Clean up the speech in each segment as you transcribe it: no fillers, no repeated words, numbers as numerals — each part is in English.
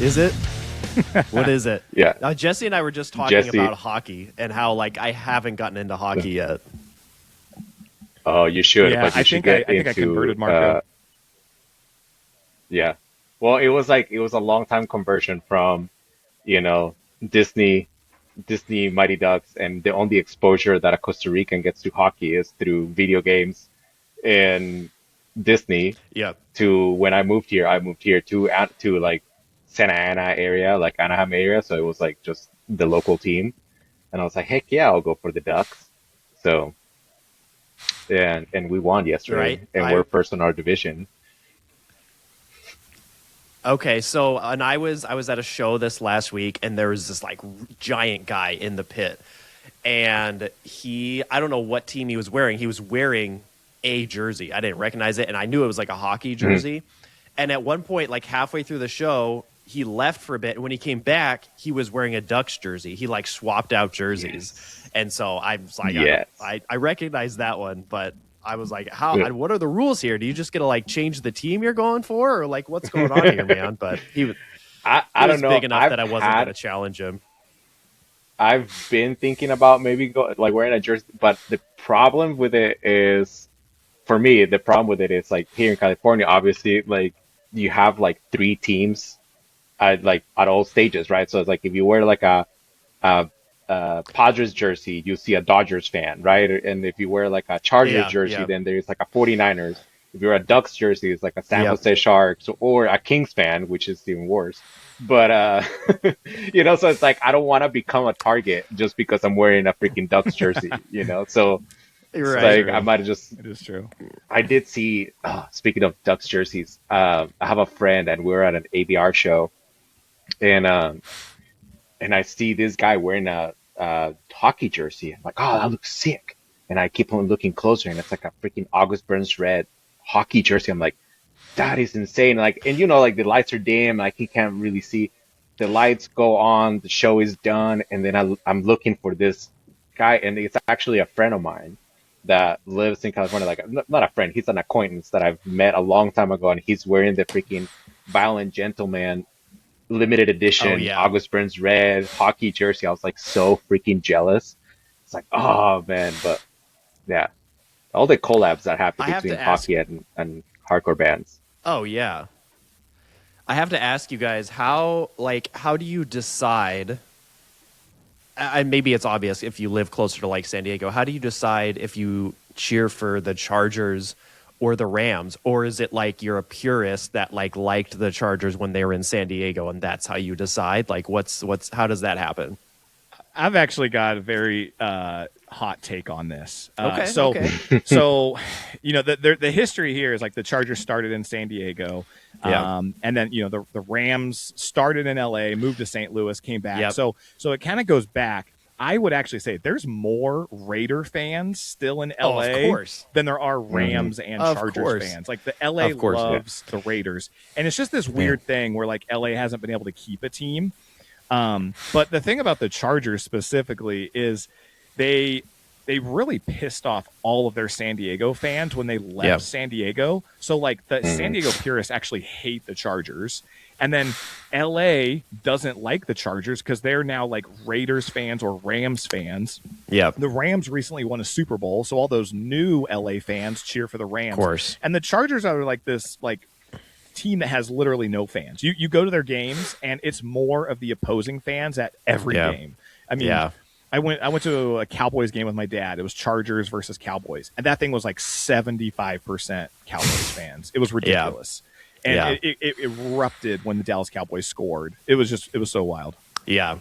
Is it? What is it? Yeah. Jesse and I were just talking about hockey and how like I haven't gotten into hockey yet. Oh, you should. Yeah, but you I should think get I converted Marco. Yeah. Well, it was a long time conversion from, Disney Mighty Ducks, and the only exposure that a Costa Rican gets to hockey is through video games and Disney. Yeah. To when I moved here to like Santa Ana area, like Anaheim area, so it was like just the local team, and I was like, heck yeah, I'll go for the Ducks. So, and we won yesterday, Right. and we're first in our division. Okay, so and I was at a show this last week, and there was this like giant guy in the pit, and I don't know what team he was wearing. He was wearing a jersey. I didn't recognize it, and I knew it was like a hockey jersey. And at one point, like halfway through the show, he left for a bit, and when he came back, he was wearing a Ducks jersey. He like swapped out jerseys, and so I was like, I recognized that one, but I was like, what are the rules here? Do you just get to like change the team you're going for, or like what's going on here, man? But he was don't know. big enough that I wasn't going to challenge him. I've been thinking about maybe wearing a jersey, but the problem with it is, for me, the problem with it is like here in California, obviously, like you have like three teams at all stages, right? So it's like if you wear like a Padres jersey, you see a Dodgers fan, right? And if you wear like a Chargers jersey, then there's like a 49ers. If you're a Ducks jersey, it's like a San Jose Sharks or a Kings fan, which is even worse. But so it's like I don't want to become a target just because I'm wearing a freaking Ducks jersey, So You're it's right. like I might have just. It is true. I did see. Speaking of Ducks jerseys, I have a friend, and we were at an ABR show, and I see this guy wearing a hockey jersey. I'm like, oh, that looks sick. And I keep on looking closer, and it's like a freaking August Burns Red hockey jersey. I'm like, that is insane. Like, and like the lights are dim, like he can't really see. The lights go on, the show is done, and then I'm looking for this guy, and it's actually a friend of mine that lives in California. Like, not a friend, he's an acquaintance that I've met a long time ago, and he's wearing the freaking Violent Gentleman limited edition August Burns Red hockey jersey. I was like so freaking jealous. It's like, oh man, but yeah, all the collabs that happen between hockey and hardcore bands. Oh yeah, I have to ask you guys how do you decide? And maybe it's obvious if you live closer to like San Diego. How do you decide if you cheer for the Chargers or the Rams, or is it like you're a purist that liked the Chargers when they were in San Diego, and that's how you decide? Like, how does that happen? I've actually got a very hot take on this. Okay. So the history here is like the Chargers started in San Diego, and then the Rams started in LA, moved to St. Louis, came back. Yep. So it kind of goes back. I would actually say there's more Raider fans still in LA than there are Rams and Chargers fans. Like the LA loves the Raiders, and it's just this weird thing where like LA hasn't been able to keep a team. But the thing about the Chargers specifically is they really pissed off all of their San Diego fans when they left San Diego. So like the San Diego purists actually hate the Chargers. And then LA doesn't like the Chargers because they're now like Raiders fans or Rams fans. Yeah. The Rams recently won a Super Bowl, so all those new LA fans cheer for the Rams. Of course. And the Chargers are like this team that has literally no fans. You go to their games and it's more of the opposing fans at every game. I mean, I went to a Cowboys game with my dad. It was Chargers versus Cowboys, and that thing was like 75% Cowboys fans. It was ridiculous. And it erupted when the Dallas Cowboys scored. It was so wild. Yeah.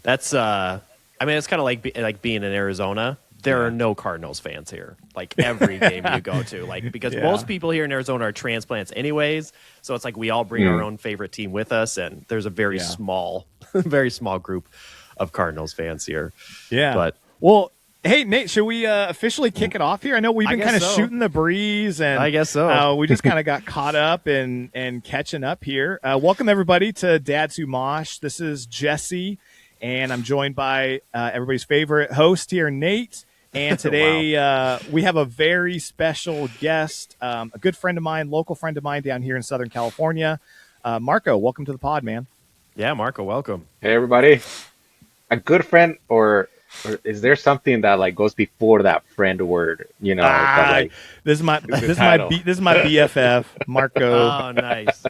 That's it's kind of like being in Arizona. There are no Cardinals fans here. Like every game you go to, because most people here in Arizona are transplants anyways. So it's like we all bring our own favorite team with us, and there's a very small group of Cardinals fans here. Yeah. But hey, Nate, should we officially kick it off here? I know we've been kind of shooting the breeze, and I guess so. We just kind of got caught up and catching up here. Welcome, everybody, to Dads Who Mosh. This is Jesse, and I'm joined by everybody's favorite host here, Nate. And today we have a very special guest, a good friend of mine, local friend of mine down here in Southern California. Marco, welcome to the pod, man. Yeah, Marco, welcome. Hey, everybody. A good friend, or is there something that like goes before that friend word? You know, that, like, this is my BFF, Marco. Oh, nice.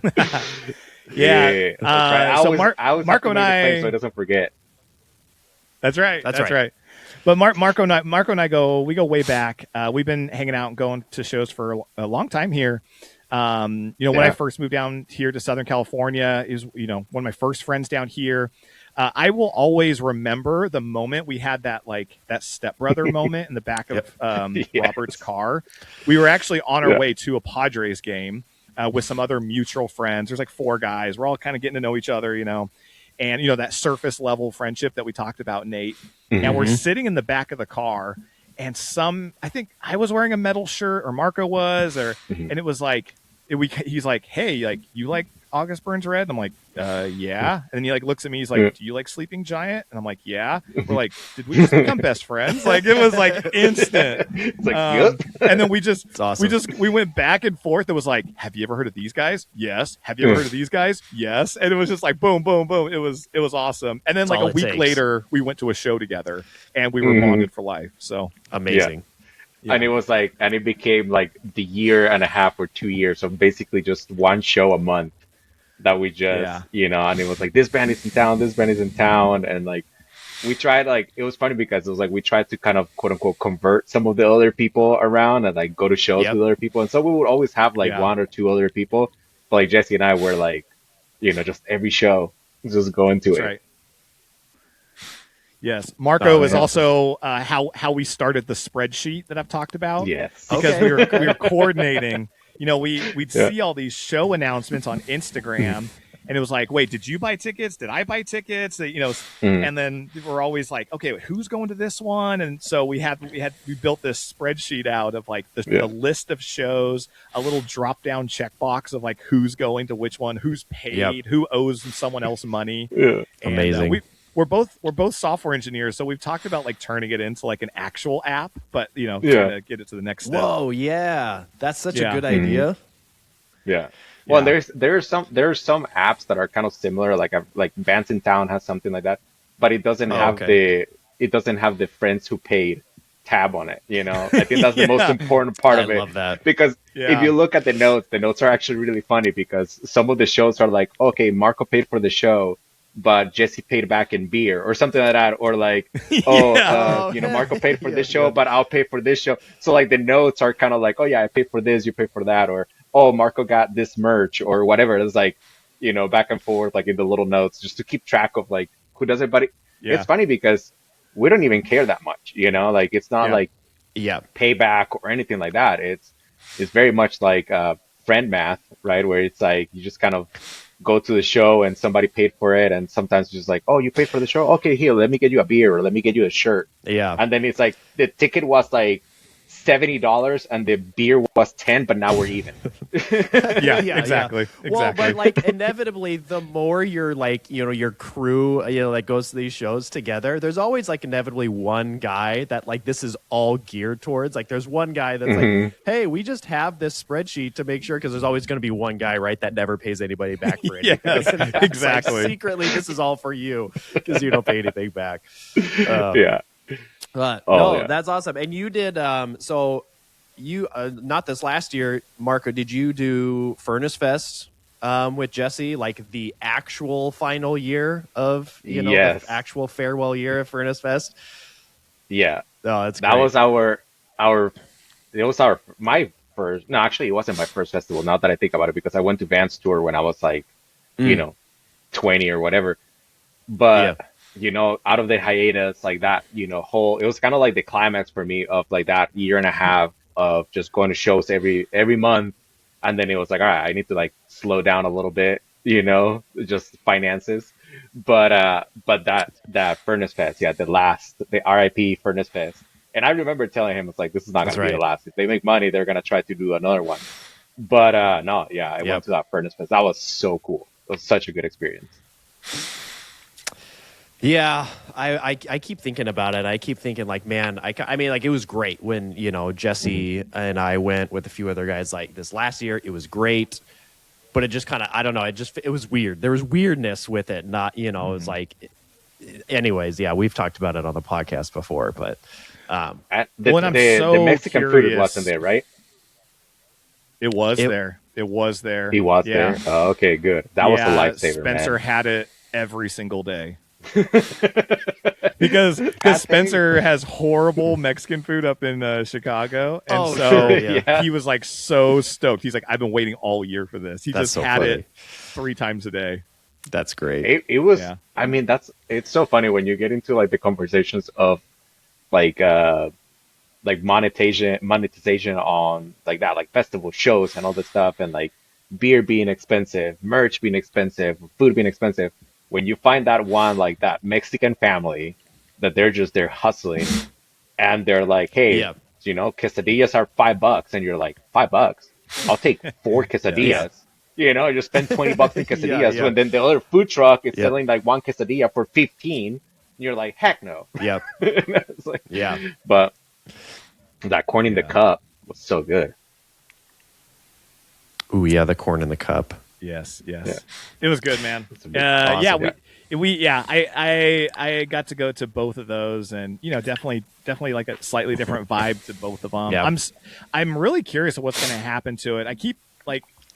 Yeah. That's right. So Marco and I, so he doesn't forget. That's right. That's right. But Marco and I go way back. We've been hanging out and going to shows for a long time here. When I first moved down here to Southern California, is one of my first friends down here. I will always remember the moment we had that stepbrother moment in the back of Robert's car. We were actually on our way to a Padres game with some other mutual friends. There's like 4 guys. We're all kind of getting to know each other, and that surface level friendship that we talked about, Nate. Mm-hmm. And we're sitting in the back of the car, and I think I was wearing a metal shirt, or Marco was, and it was like, he's like, hey, like, you like August Burns Red? And I'm like, yeah. And he like looks at me, he's like, do you like Sleeping Giant? And I'm like, yeah. We're like, did we just become best friends? Like, it was like instant. It's like, yep. And then we awesome. we went back and forth. It was like, have you ever heard of these guys? Yes. Have you ever heard of these guys? Yes. And it was just like boom, boom, boom. It was awesome. And then That's like a week later, we went to a show together, and we were bonded for life. So amazing. Yeah. And it was like, and it became like the year and a half or 2 years. So basically just one show a month that we just, and it was like, this band is in town, this band is in town. And like, we tried, like, it was funny because it was like, we tried to kind of quote unquote convert some of the other people around and like go to shows with other people. And so we would always have like 1 or 2 other people. But like Jesse and I were like, just every show, just going to it. Right. Yes, Marco is also how we started the spreadsheet that I've talked about. Yes, because we were coordinating. We'd see all these show announcements on Instagram, and it was like, wait, did you buy tickets? Did I buy tickets? And then we're always like, okay, who's going to this one? And so we built this spreadsheet out of like the list of shows, a little drop down checkbox of like who's going to which one, who's paid, who owes someone else money. Yeah. And, amazing. We're both software engineers, so we've talked about like turning it into like an actual app, but trying to get it to the next step. Whoa, yeah, that's such a good idea. Yeah. Well, there's some apps that are kind of similar, like Bands in Town has something like that, but it doesn't have the friends who paid tab on it. I think that's the most important part of it. I love that, because if you look at the notes are actually really funny, because some of the shows are like, okay, Marco paid for the show, but Jesse paid back in beer or something like that. Or like, Marco paid for this show, but I'll pay for this show. So like the notes are kind of like, oh yeah, I paid for this, you pay for that. Or, oh, Marco got this merch or whatever. It's like, back and forth, like in the little notes, just to keep track of like who does it. But it's funny because we don't even care that much, like it's not like payback or anything like that. It's very much like friend math, right? Where it's like, you just kind of go to the show and somebody paid for it, and sometimes just like, oh, you paid for the show, okay, here, let me get you a beer, or let me get you a shirt. And then it's like the ticket was like $70 and the beer was 10, but now we're even. Exactly. Well, but like inevitably, the more you're like, your crew, like goes to these shows together, there's always like inevitably one guy that like this is all geared towards. Like there's one guy that's like, hey, we just have this spreadsheet to make sure, because there's always going to be one guy, right, that never pays anybody back for anything. Exactly. Like, secretly, this is all for you because you don't pay anything back. But that's awesome. And you did so you not this last year, Marco, did you do Furnace Fest with Jesse, like the actual final year of the actual farewell year of Furnace Fest? Yeah. Oh, that's that great. Was my first. No, actually, it wasn't my first festival. Now that I think about it, because I went to Vans Tour when I was like 20 or whatever. But out of the hiatus, like that, it was kind of like the climax for me of like that year and a half of just going to shows every month. And then it was like, all right, I need to like slow down a little bit, just finances. But that Furnace Fest, the RIP Furnace Fest. And I remember telling him, it's like, this is not going to be the last. If they make money, they're going to try to do another one. But I went to that Furnace Fest. That was so cool. It was such a good experience. Yeah, I keep thinking about it. I keep thinking like, man, I mean, like it was great when, Jesse and I went with a few other guys like this last year. It was great. but it just kind of, I don't know, it was weird. There was weirdness with it. Not, it was like, anyways, yeah, we've talked about it on the podcast before, but the Mexican food wasn't there, right? It was there. It was there. He was there. Oh, okay, good. That was a lifesaver. Spencer had it every single day. because Spencer has horrible Mexican food up in Chicago, and he was like so stoked. He's like, I've been waiting all year for this. He just had it 3 times a day. That's great. It was. Yeah. I mean, it's so funny when you get into like the conversations of like monetization on like that, like festival shows and all this stuff, and like beer being expensive, merch being expensive, food being expensive. When you find that one, like that Mexican family, that they're hustling, and they're like, hey, quesadillas are $5, and you're like, $5? I'll take 4 quesadillas. Yeah. Just spend $20 in quesadillas. When then the other food truck is selling like 1 quesadilla for 15, and you're like, heck no. Yep. It's like, but that corn in the cup was so good. Ooh, yeah, the corn in the cup. Yes. It was good, man. Awesome, I got to go to both of those, and definitely like a slightly different vibe to both of them. Yeah. I'm really curious of what's going to happen to it.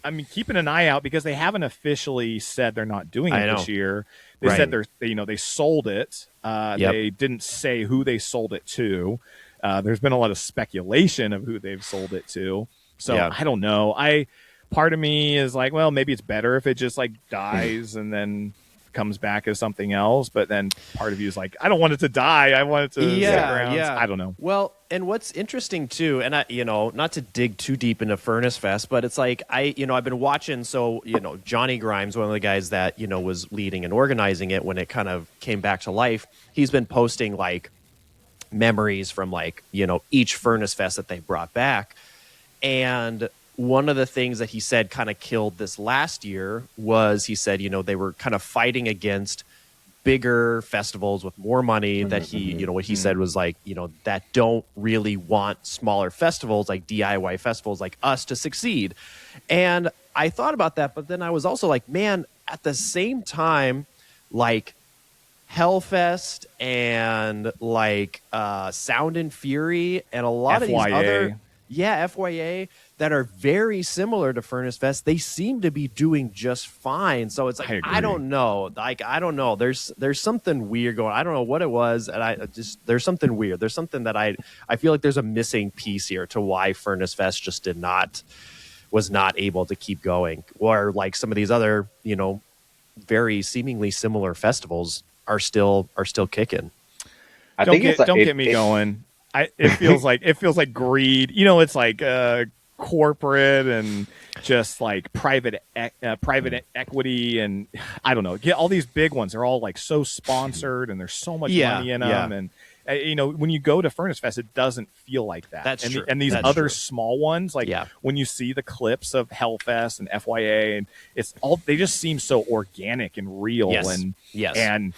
I'm keeping an eye out because they haven't officially said they're not doing it this year. They said they sold it. They didn't say who they sold it to. There's been a lot of speculation of who they've sold it to. So I don't know. Part of me is like, well, maybe it's better if it just like dies and then comes back as something else. But then part of you is like, I don't want it to die. I want it to stick around. Yeah. I don't know. Well, and what's interesting too, and I, not to dig too deep into Furnace Fest, but it's like I've been watching. So Johnny Grimes, one of the guys that was leading and organizing it when it kind of came back to life. He's been posting like memories from like each Furnace Fest that they brought back, and one of the things that he said kind of killed this last year was he said, they were kind of fighting against bigger festivals with more money that he, what he said was like, that don't really want smaller festivals like DIY festivals like us to succeed. And I thought about that, but then I was also like, man, at the same time, like Hellfest and like Sound and Fury and a lot of these other FYA that are very similar to Furnace Fest, they seem to be doing just fine. So it's like I don't know. Like I don't know. There's something weird going. I don't know what it was, and there's something weird. There's something that I feel like there's a missing piece here to why Furnace Fest just was not able to keep going, or like some of these other very seemingly similar festivals are still kicking. Don't get me going. It feels like greed. It's like corporate and just like private equity, and I don't know. All these big ones are all like so sponsored, and there's so much money in them. And when you go to Furnace Fest, it doesn't feel like that. That's true. And these other small ones, like when you see the clips of Hellfest and FYA, and they just seem so organic and real. And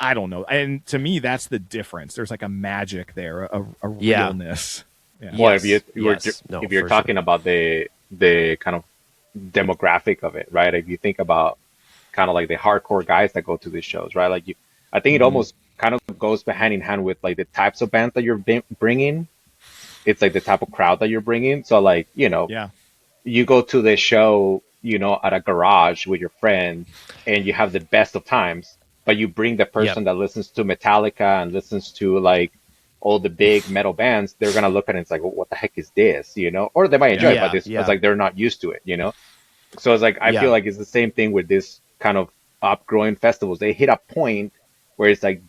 I don't know. And to me, that's the difference. There's like a magic there, a realness. Yeah. Well, if you're talking about the kind of demographic of it, right? If you think about kind of like the hardcore guys that go to these shows, right? Like I think it almost kind of goes hand in hand with like the types of bands that you're bringing. It's like the type of crowd that you're bringing. So like, you go to the show, at a garage with your friend, and you have the best of times. But you bring the person that listens to Metallica and listens to like all the big metal bands, they're gonna look at it and it's like, well, what the heck is this? Or they might enjoy it, but it's like they're not used to it, So it's like I feel like it's the same thing with this kind of upgrowing festivals. They hit a point where it's like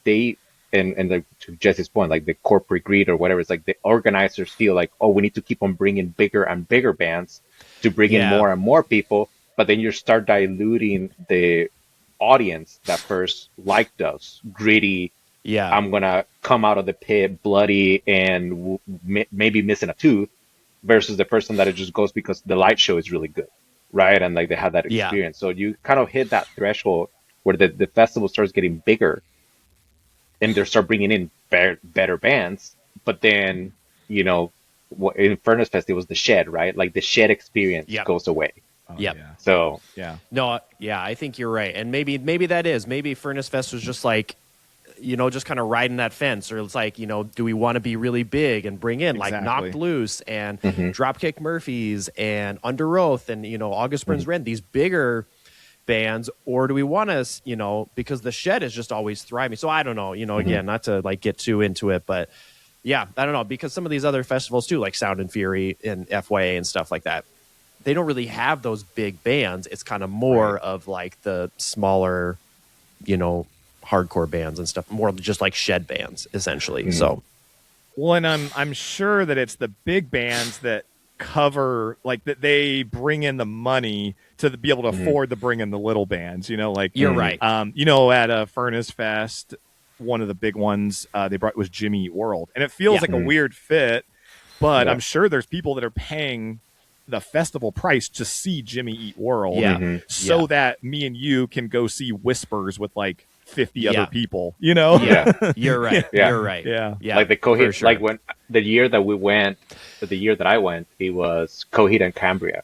and like to Jesse's point, like the corporate greed or whatever, it's like the organizers feel like, oh, we need to keep on bringing bigger and bigger bands to bring in more and more people, but then you start diluting the audience that first liked us, gritty. I'm gonna come out of the pit bloody and maybe missing a tooth, versus the person that it just goes because the light show is really good, right? And like they have that experience. So you kind of hit that threshold where the festival starts getting bigger, and they start bringing in better bands. But then in Furnace Fest it was the shed, right? Like the shed experience goes away. Yep. Yeah. So Yeah. No, yeah, I think you're right. And maybe that is. Maybe Furnace Fest was just like, just kind of riding that fence. Or it's like, do we want to be really big and bring in like Knocked Loose and Dropkick Murphys and Under Oath and, August Burns Red, these bigger bands? Or do we want to, because the Shed is just always thriving. So I don't know, again, not to like get too into it, but yeah, I don't know. Because some of these other festivals too, like Sound and Fury and FYA and stuff like that, they don't really have those big bands. It's kind of more of like the smaller, hardcore bands and stuff, more just like Shed bands essentially. So, well, and I'm sure that it's the big bands that cover, like, that they bring in the money to be able to afford to bring in the little bands. Like you're right. At a Furnace Fest, one of the big ones they brought was Jimmy Eat World, and it feels like a weird fit, but I'm sure there's people that are paying the festival price to see Jimmy Eat World, so that me and you can go see Whispers with like 50 other people. Yeah, you're right. You're right. Yeah. Like the Coheed, like when the year that I went, it was Coheed and Cambria,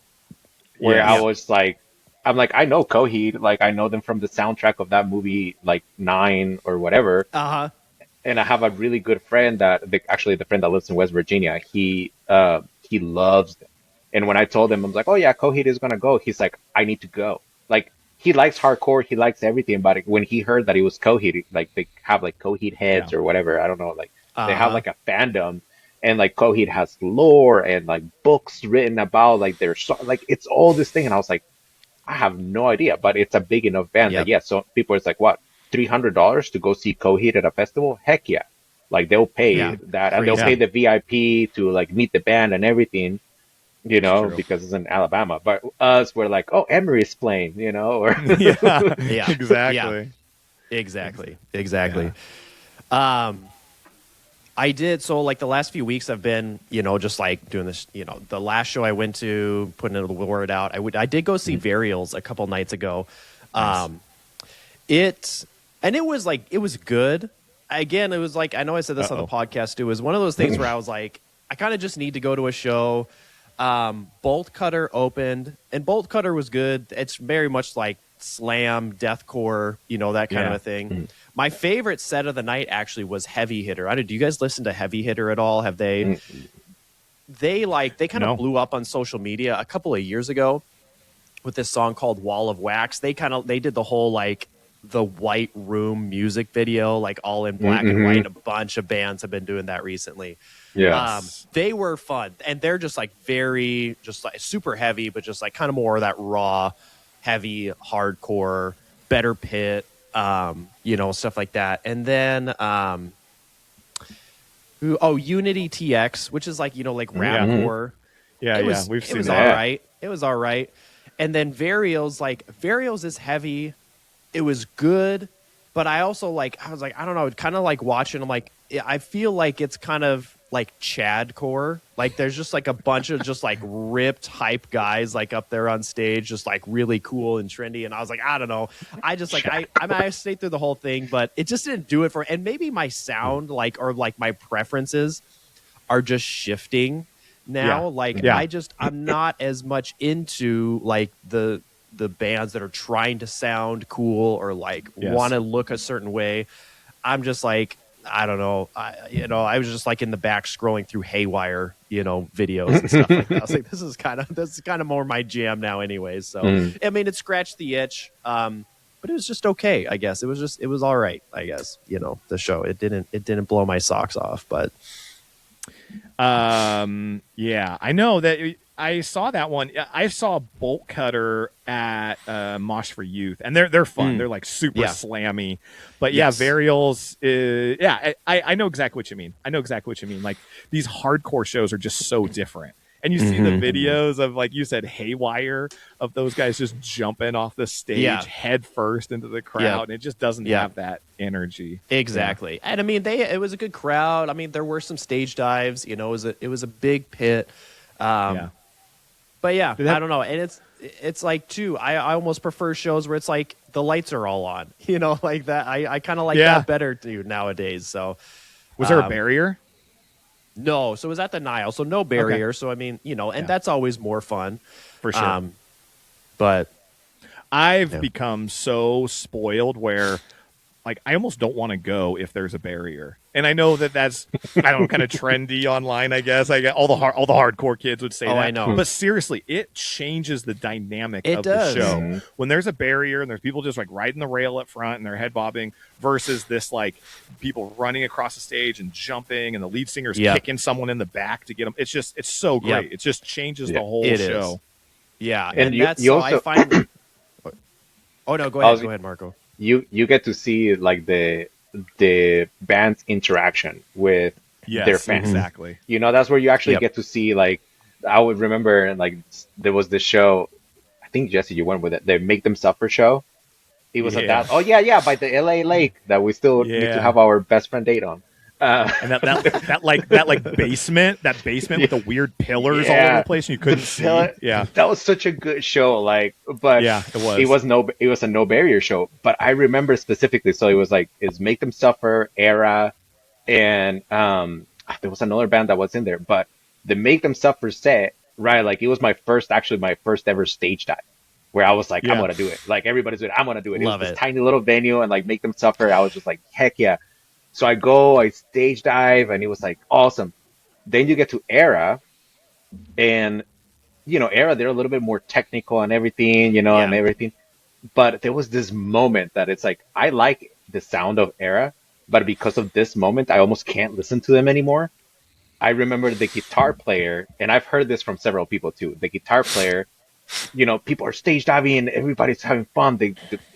where I was like, I know Coheed, like I know them from the soundtrack of that movie, like 9 or whatever. And I have a really good friend actually the friend that lives in West Virginia. He loves them. And when I told him, I was like, oh yeah, Coheed is going to go. He's like, I need to go. Like, he likes hardcore. He likes everything. But when he heard that it was Coheed, like they have like Coheed heads or whatever. I don't know. Like they have like a fandom, and like Coheed has lore and like books written about like their like it's all this thing. And I was like, I have no idea, but it's a big enough band. Like, so people, it's like, what, $300 to go see Coheed at a festival? Heck yeah. Like they'll pay that, and they'll pay the VIP to like meet the band and everything. Because it's in Alabama. But us, we're like, oh, Emery's playing, or exactly. Exactly. I did. So like the last few weeks I've been, just like doing this, the last show I went to, putting the word out. I did go see Varials a couple nights ago. It was good. Again, it was like, I know I said this on the podcast too. It was one of those things where I was like, I kind of just need to go to a show. Bolt Cutter opened, and Bolt Cutter was good. It's very much like slam, deathcore, that kind of a thing. My favorite set of the night actually was Heavy Hitter. Do you guys listen to Heavy Hitter at all? Have they? They kind of blew up on social media a couple of years ago with this song called Wall of Wax. They did the whole like the White Room music video, like all in black and white. A bunch of bands have been doing that recently. They were fun, and they're just like very, just like super heavy, but just like kind of more of that raw, heavy, hardcore, Better Pit, stuff like that. And then, Unity TX, which is like, like rapcore. We've seen it was that. all right. It was all right. And then Varials is heavy. It was good, but I also I was like, I don't know, kind of like watching. I'm like, I feel like it's kind of like Chadcore. Like there's just like a bunch of just like ripped hype guys like up there on stage, just like really cool and trendy. And I was like, I don't know. I just like I stayed through the whole thing, but it just didn't do it for. And maybe my sound or my preferences are just shifting now. I'm not as much into like the bands that are trying to sound cool or want to look a certain way. I'm just like, I don't know. I was just like in the back scrolling through Haywire, videos and stuff like that. I was like, this is kind of more my jam now anyways. So, I mean, it scratched the itch. But it was just okay, I guess. It was all right, I guess. The show. It didn't blow my socks off, but I know that I saw that one. I saw Bolt Cutter at Mosh for Youth, and they're fun. They're like super slammy, but Varials. I know exactly what you mean. Like these hardcore shows are just so different, and you see the videos of, like you said, Haywire, of those guys just jumping off the stage head first into the crowd, and it just doesn't have that energy. Exactly, and I mean, it was a good crowd. I mean, there were some stage dives. It was a big pit. But I don't know. And it's like, too, I almost prefer shows where it's like the lights are all on, like that. I kind of like that better, too, nowadays. So, was there a barrier? No. So it was at the Nile. So no barrier. Okay. So, I mean, and that's always more fun. For sure. But I've become so spoiled where, like, I almost don't want to go if there's a barrier. And I know that's I don't know, kind of trendy online. I guess I get all the hardcore kids would say that. I know. But seriously, it changes the dynamic of does. the show when there's a barrier and there's people just like riding the rail up front and they're head bobbing versus this like people running across the stage and jumping and the lead singer's kicking someone in the back to get them. It's so great. It just changes the whole show. Is. Yeah, and that's you so also, I find. Oh no, go ahead, Marco. You get to see like the band's interaction with their fans. Exactly. You know, that's where you actually get to see, like, I would remember, like, there was this show, I think, Jesse, you went with it, the Make Them Suffer show. It was at that, by the LA Lake that we still need to have our best friend date on. And that basement with the weird pillars all over the place and you couldn't see. Yeah, that was such a good show. Like, but it was a no barrier show. But I remember specifically. So it was like it's Make Them Suffer, Era, and there was another band that was in there. But the Make Them Suffer set, right? Like it was my first ever stage dive. Where I was like, I'm gonna do it. Like everybody's doing it, I'm gonna do it. Love it was this tiny little venue and like Make Them Suffer. I was just like, heck yeah. So I stage dive, and it was like awesome. Then you get to Era, and Era, they're a little bit more technical and everything, and everything. But there was this moment that it's like I like the sound of Era, but because of this moment, I almost can't listen to them anymore. I remember the guitar player, and I've heard this from several people too. The guitar player, people are stage diving, and everybody's having fun.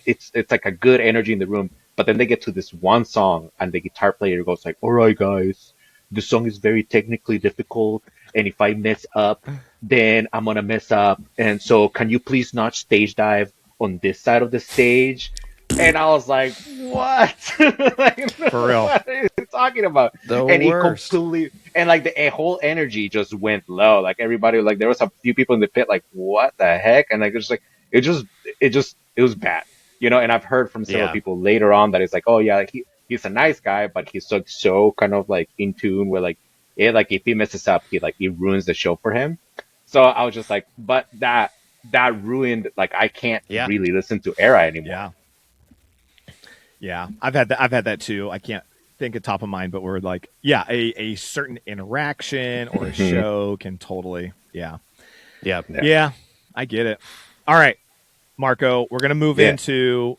It's like a good energy in the room. But then they get to this one song, and the guitar player goes like, all right, guys, the song is very technically difficult, and if I mess up, then I'm going to mess up. And so can you please not stage dive on this side of the stage? And I was like, what? Like, for real. What are you talking about? And worst. He completely, and like the whole energy just went low. Like everybody, like there was a few people in the pit, like, what the heck? And like, it was bad. And I've heard from several people later on that it's like, oh yeah, like he's a nice guy, but he's so kind of like in tune with like if he messes up, he ruins the show for him. So I was just like, but that ruined, like I can't really listen to Era anymore. Yeah. I've had that too. I can't think of top of mind, but we're like, a certain interaction or a show can totally, Yeah, I get it. All right. Marco, we're going to move into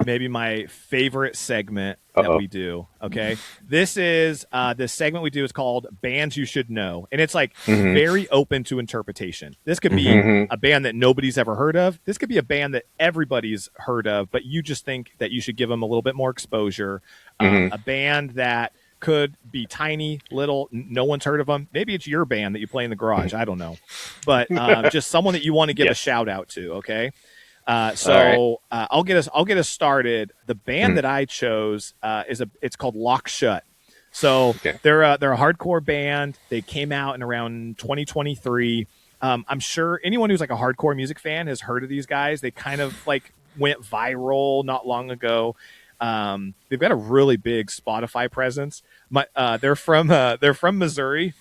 maybe my favorite segment that we do. Okay. This segment we do is called Bands You Should Know. And it's like very open to interpretation. This could be a band that nobody's ever heard of. This could be a band that everybody's heard of, but you just think that you should give them a little bit more exposure. A band that could be tiny, little, no one's heard of them. Maybe it's your band that you play in the garage. I don't know. But just someone that you want to give a shout out to. Okay. I'll get us started. The band that I chose it's called Lock Shut. So they're a hardcore band. They came out in around 2023. I'm sure anyone who's like a hardcore music fan has heard of these guys. They kind of like went viral not long ago. They've got a really big Spotify presence. They're from Missouri.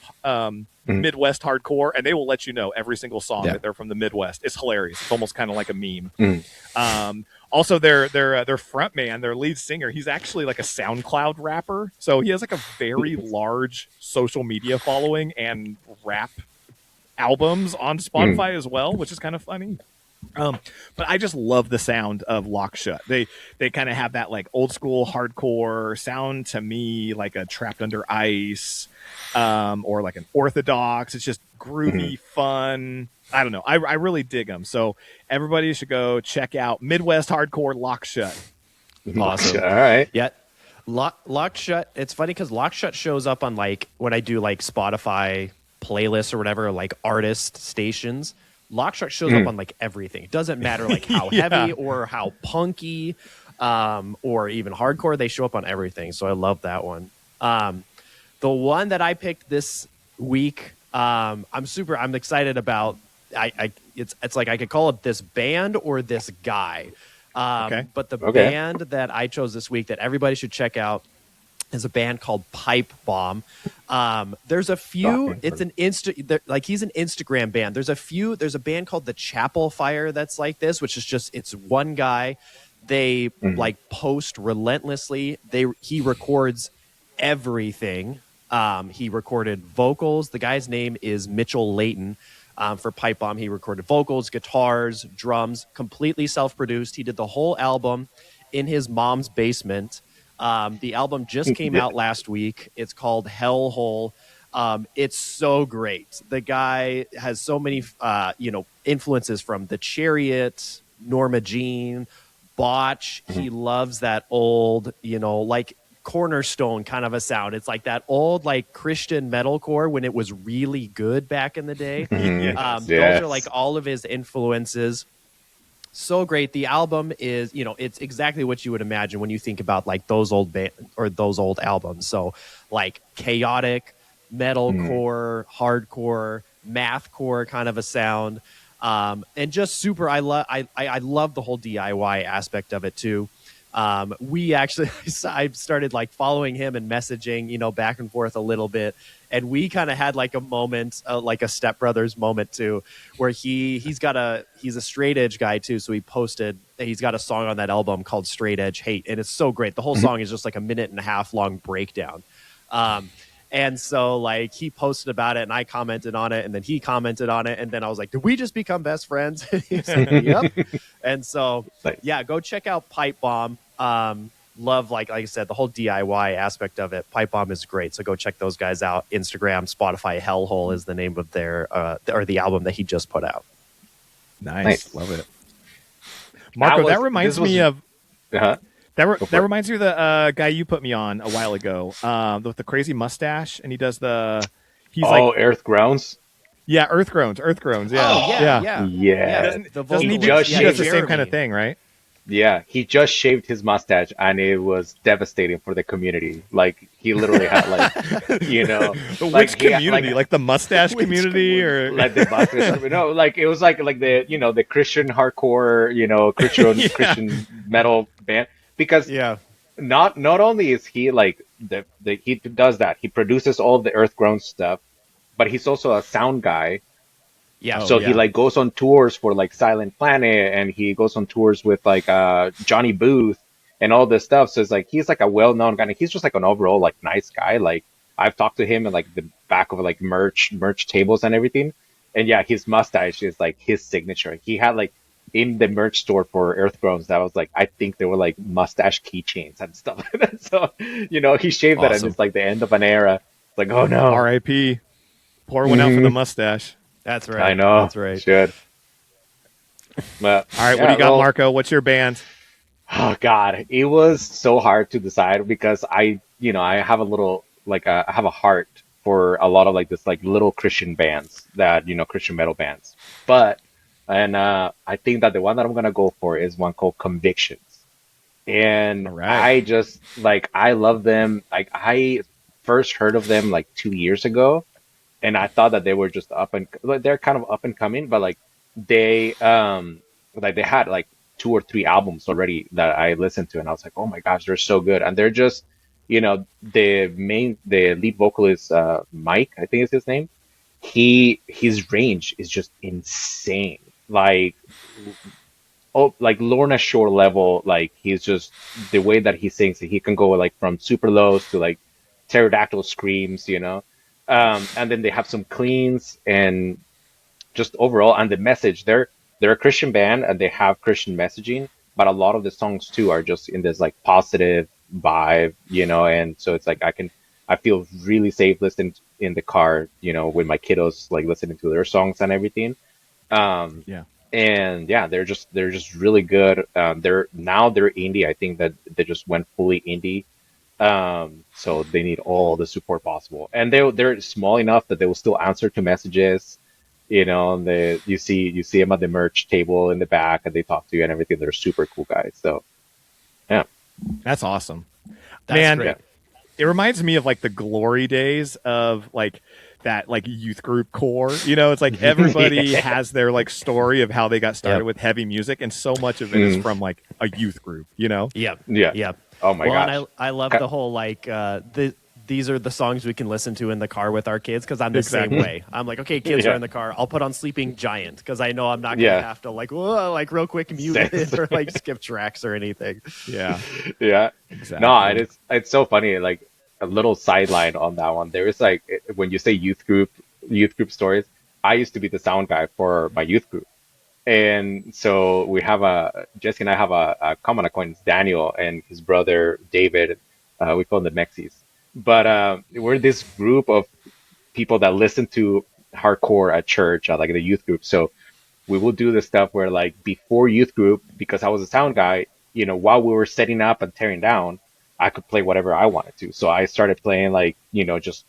Midwest hardcore, and they will let you know every single song that they're from the Midwest. It's hilarious. It's almost kind of like a meme. Also, their front man, their lead singer, he's actually like a SoundCloud rapper. So he has like a very large social media following and rap albums on Spotify as well, which is kind of funny. But I just love the sound of Lock Shut. They kind of have that like old school hardcore sound to me, like a Trapped Under Ice, or like an Orthodox. It's just groovy, fun. I don't know. I really dig them. So everybody should go check out Midwest hardcore Lock Shut. Awesome. All right. Yeah. Lock Shut. It's funny because Lock Shut shows up on like when I do like Spotify playlists or whatever, like artist stations. Lock Shut shows up on like everything. It doesn't matter like how heavy or how punky or even hardcore. They show up on everything. So I love that one. The one that I picked this week, I'm excited about. It's like I could call it this band or this guy. But the band that I chose this week that everybody should check out is a band called Pipebomb. There's a few. It's an he's an Instagram band. There's a band called the Chapel Fire that's like this, which is just it's one guy. They like post relentlessly. He records everything. He recorded vocals. The guy's name is Mitchell Layton. For Pipebomb, he recorded vocals, guitars, drums, completely self-produced. He did the whole album in his mom's basement. The album just came out last week. It's called Hellhole. It's so great. The guy has so many, influences from The Chariot, Norma Jean, Botch. He loves that old, like Cornerstone kind of a sound. It's like that old, like Christian metalcore when it was really good back in the day. Those are like all of his influences. So great. The album is, it's exactly what you would imagine when you think about like those old those old albums. So like chaotic, metalcore, hardcore, mathcore kind of a sound. And just super, I love the whole DIY aspect of it too. I started like following him and messaging, back and forth a little bit. And we kind of had like a moment, like a stepbrothers moment too, where he's a straight edge guy too. So he's got a song on that album called Straight Edge Hate. And it's so great. The whole song is just like a 1.5 minute long breakdown. And so like he posted about it and I commented on it and then he commented on it. And then I was like, did we just become best friends? He said, yep. And so, yeah, go check out Pipebomb. Love, like I said, the whole DIY aspect of it. Pipebomb is great. So go check those guys out. Instagram, Spotify, Hellhole is the name of their, or the album that he just put out. Nice. Love it. Marco, that reminds me of... That reminds me of the guy you put me on a while ago with the crazy mustache, and he does Earth Grounds? Yeah, Earth Groans. Yeah. Oh, yeah. Doesn't he does the same kind of thing, right? Yeah, he just shaved his mustache, and it was devastating for the community. Like, he literally had, Which community? Like the mustache community? Or like the mustache? No, like, it was like the, the Christian hardcore, Christian metal band. Because not only is he like he does that, he produces all the Earthgrown stuff, but he's also a sound guy. Yeah. So he like goes on tours for like Silent Planet, and he goes on tours with like Johnny Booth and all this stuff. So it's like he's like a well-known guy. He's just like an overall like nice guy. Like I've talked to him in like the back of like merch tables and everything. And yeah, his mustache is like his signature. He had like in the merch store for Earthgroans, that was like, I think they were like mustache keychains and stuff like that. So, he shaved that and it's like the end of an era. It's like, oh no. R.I.P. Pour one out for the mustache. That's right. I know. That's right. Should. But, all right, what do you got, Marco? What's your band? Oh God, it was so hard to decide because I have a little, like, I have a heart for a lot of like this, like little Christian bands that, Christian metal bands. And I think that the one that I'm going to go for is one called Convictions. And I just, like, I love them. Like, I first heard of them, like, 2 years ago. And I thought that they were just they're kind of up and coming. But, like, they had, like, 2 or 3 albums already that I listened to. And I was like, oh, my gosh, they're so good. And they're just, the lead vocalist, Mike, I think is his name. His range is just insane. Like Lorna Shore level. Like he's just the way that he sings. He can go like from super lows to like pterodactyl screams, and then they have some cleans and just overall and the message. They're a Christian band and they have Christian messaging, but a lot of the songs too are just in this like positive vibe, and so it's like I feel really safe listening in the car, with my kiddos, like listening to their songs and everything. And yeah, they're just really good. They're indie. I think that they just went fully indie. So they need all the support possible, and they're small enough that they will still answer to messages. You see them at the merch table in the back, and they talk to you and everything. They're super cool guys. So yeah, that's awesome, man. Great. It reminds me of like the glory days of like that like youth group core. It's like everybody has their like story of how they got started with heavy music, and so much of it is from like a youth group. Yeah. Oh my gosh. And I love the whole like these are the songs we can listen to in the car with our kids because I'm the same way. I'm like, okay, kids are in the car. I'll put on Sleeping Giant because I know I'm not going to have to like, whoa, like real quick mute it or like skip tracks or anything. Yeah. Yeah. Exactly. No, it's so funny. Like a little sideline on that one. There is like when you say youth group stories, I used to be the sound guy for my youth group. And so Jesse and I have a common acquaintance, Daniel, and his brother, David. We call them the Mexies. But we're this group of people that listen to hardcore at church, like the youth group. So we will do this stuff where like before youth group, because I was a sound guy, while we were setting up and tearing down, I could play whatever I wanted to. So I started playing like, just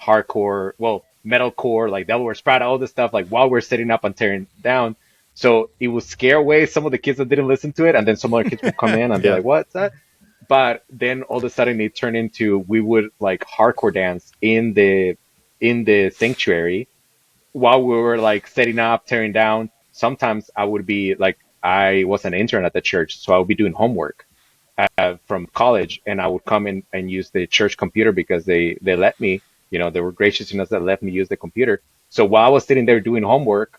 hardcore, well, metalcore, like Devil Wears Prada, all this stuff, like while we're setting up and tearing down. So it would scare away some of the kids that didn't listen to it, and then some other kids would come in and be like, "What's that?" But then all of a sudden it turned into we would like hardcore dance in the sanctuary while we were like setting up, tearing down. Sometimes I would be like, I was an intern at the church, so I would be doing homework from college, and I would come in and use the church computer because they let me, they were gracious enough that let me use the computer. So while I was sitting there doing homework,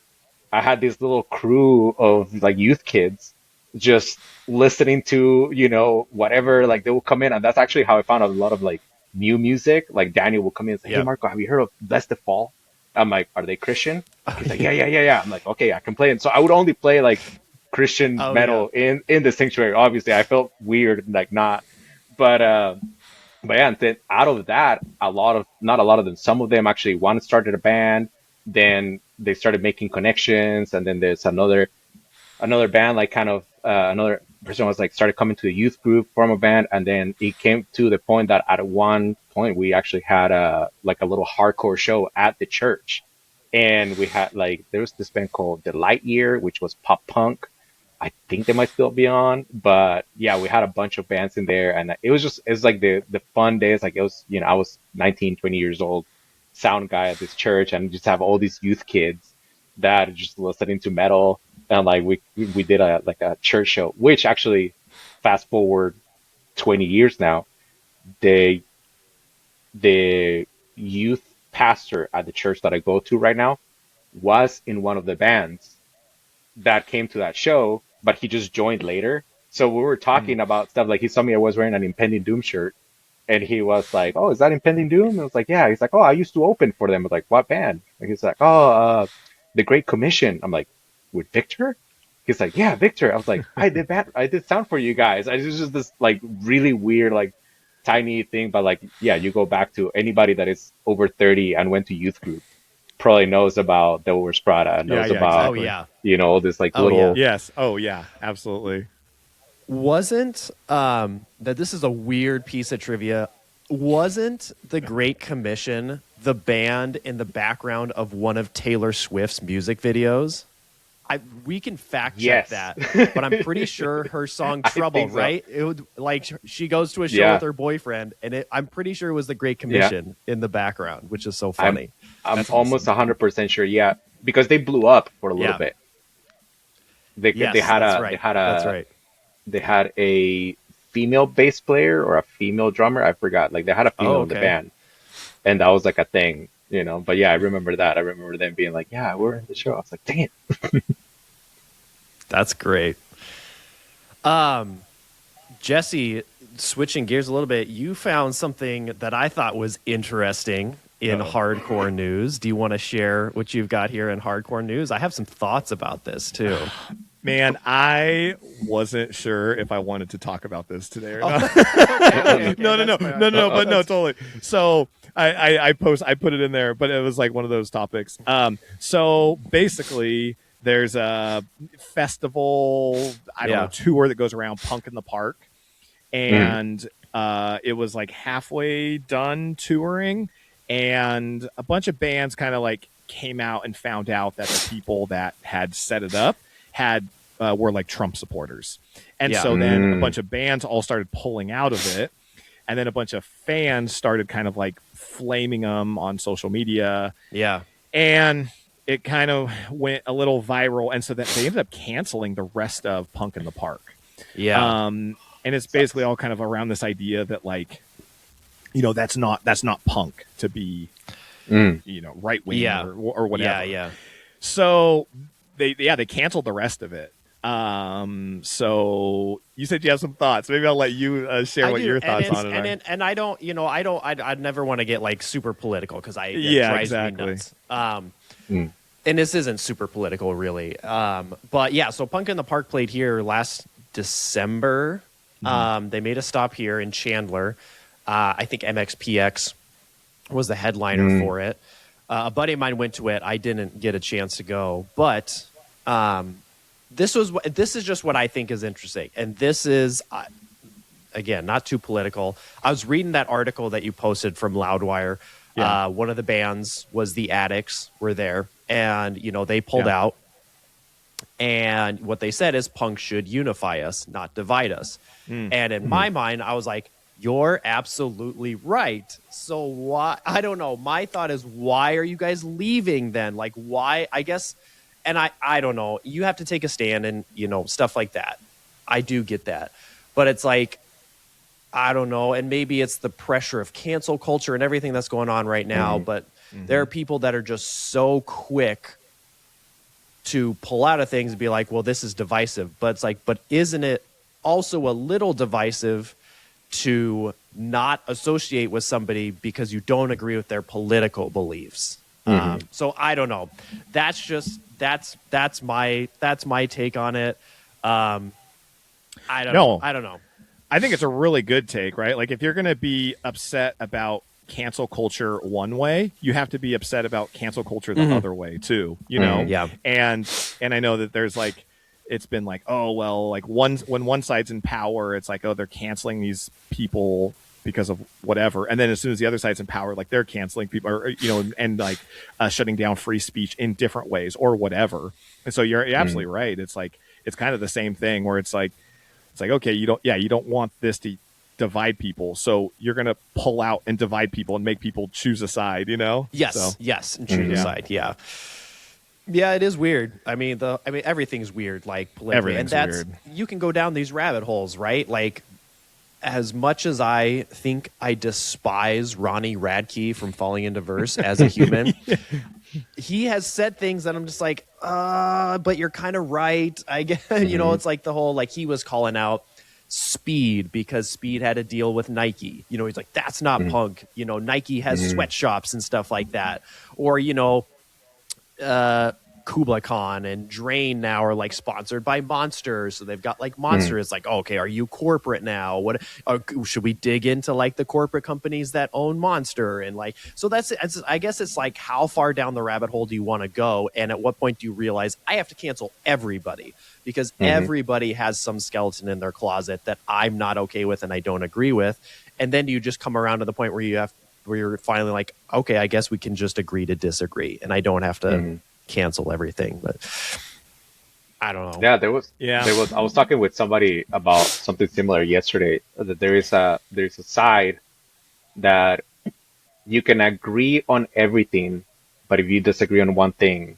I had this little crew of like youth kids just listening to, whatever, like they will come in. And that's actually how I found out a lot of like new music. Like Daniel will come in and say, "Hey, Marco, have you heard of Bless the Fall?" I'm like, "Are they Christian?" He's like, yeah. I'm like, "Okay, I can play it." So I would only play like Christian metal in the sanctuary. Obviously, I felt weird, like not, but yeah. And then out of that, not a lot of them, some of them actually one started a band. Then they started making connections, and then there's another band, like kind of another person was like started coming to the youth group, form a band, and then it came to the point that at one point we actually had a little hardcore show at the church, and we had like there was this band called The Light Year, which was pop punk. I think they might still be on, but yeah, we had a bunch of bands in there, and it was like the fun days. Like it was, I was 19, 20 years old, sound guy at this church, and just have all these youth kids that are just listening to metal. And like we did a church show, which actually fast forward 20 years now, the youth pastor at the church that I go to right now was in one of the bands that came to that show, but he just joined later. So we were talking about stuff, like he saw me, I was wearing an Impending Doom shirt, and he was like, "Oh, is that Impending Doom?" And I was like, "Yeah." He's like, "Oh, I used to open for them." I was like, "What band?" And he's like, "Oh, The Great Commission." I'm like, "With Victor?" He's like, "Yeah, Victor." I was like, I did sound for you guys. It was just this like really weird, like tiny thing. But like, yeah, you go back to anybody that is over 30 and went to youth group probably knows about Devil Wears Prada, knows about, all this like little. Yes. Oh yeah, absolutely. Wasn't that this is a weird piece of trivia. Wasn't The Great Commission the band in the background of one of Taylor Swift's music videos? We can fact check that, but I'm pretty sure her song "Trouble," so. Right? It would like she goes to a show with her boyfriend, and I'm pretty sure it was The Great Commission in the background, which is so funny. I'm almost 100% sure, because they blew up for a little bit. They had a female bass player or a female drummer. I forgot. Like they had a female in the band, and that was like a thing. But yeah, I remember that. I remember them being like, "Yeah, we're in the show." I was like, "Dang it." That's great. Jesse, switching gears a little bit, you found something that I thought was interesting in hardcore news. Do you want to share what you've got here in hardcore news? I have some thoughts about this too. Man, I wasn't sure if I wanted to talk about this today or not. No, totally. So I put it in there, but it was like one of those topics. So basically, there's a festival, tour that goes around Punk in the Park, and it was like halfway done touring, and a bunch of bands kind of like came out and found out that the people that had set it up were like Trump supporters. And so then a bunch of bands all started pulling out of it. And then a bunch of fans started kind of like flaming them on social media. Yeah. And it kind of went a little viral. And so that they ended up canceling the rest of Punk in the Park. Yeah. And it's basically all kind of around this idea that like, that's not punk to be, right wing or whatever. Yeah. So they canceled the rest of it. So you said you have some thoughts. Maybe I'll let you share your thoughts on it. And I don't, I'd never want to get like super political because it drives me nuts. And this isn't super political really. But yeah, so Punk in the Park played here last December. They made a stop here in Chandler. I think MXPX was the headliner for it. A buddy of mine went to it. I didn't get a chance to go, but this is just what I think is interesting. And this is, again, not too political. I was reading that article that you posted from Loudwire. Yeah. One of the bands was the Addicts were there, and they pulled out. And what they said is punk should unify us, not divide us. And in my mind, I was like, you're absolutely right. So why? I don't know. My thought is, why are you guys leaving then? Like, why? I guess, and I don't know. You have to take a stand and, stuff like that. I do get that. But it's like, I don't know. And maybe it's the pressure of cancel culture and everything that's going on right now. But there are people that are just so quick to pull out of things and be like, well, this is divisive. But it's like, but isn't it also a little divisive to not associate with somebody because you don't agree with their political beliefs? So I don't know. That's my take on it. I don't know. I think it's a really good take, right? Like if you're going to be upset about cancel culture one way, you have to be upset about cancel culture the other way too, Yeah. And I know that there's like, it's been like, oh, well, like when one side's in power, it's like, oh, they're canceling these people because of whatever. And then as soon as the other side's in power, like they're canceling people or and like shutting down free speech in different ways or whatever. And so you're absolutely right. It's like, it's kind of the same thing where it's like, okay, you don't want this to divide people. So you're going to pull out and divide people and make people choose a side, Yes. Yes. And choose a side. Yeah. Yeah, it is weird. I mean, everything's weird, like politically, and weird. You can go down these rabbit holes, right? Like, as much as I think I despise Ronnie Radke from Falling into Verse as a human, he has said things that I'm just like, but you're kind of right. I guess it's like the whole like he was calling out Speed because Speed had a deal with Nike. He's like, that's not punk. Nike has sweatshops and stuff like that, or Kubla Khan and Drain now are like sponsored by Monster, so they've got like Monster. It's like, okay, are you corporate now? What should we dig into like the corporate companies that own Monster? And like, so I guess it's like, how far down the rabbit hole do you want to go, and at what point do you realize I have to cancel everybody because everybody has some skeleton in their closet that I'm not okay with and I don't agree with, and then you just come around to the point where you're finally like, okay, I guess we can just agree to disagree, and I don't have to cancel everything. But I don't know. Yeah, I was talking with somebody about something similar yesterday. That there's a side that you can agree on everything, but if you disagree on one thing,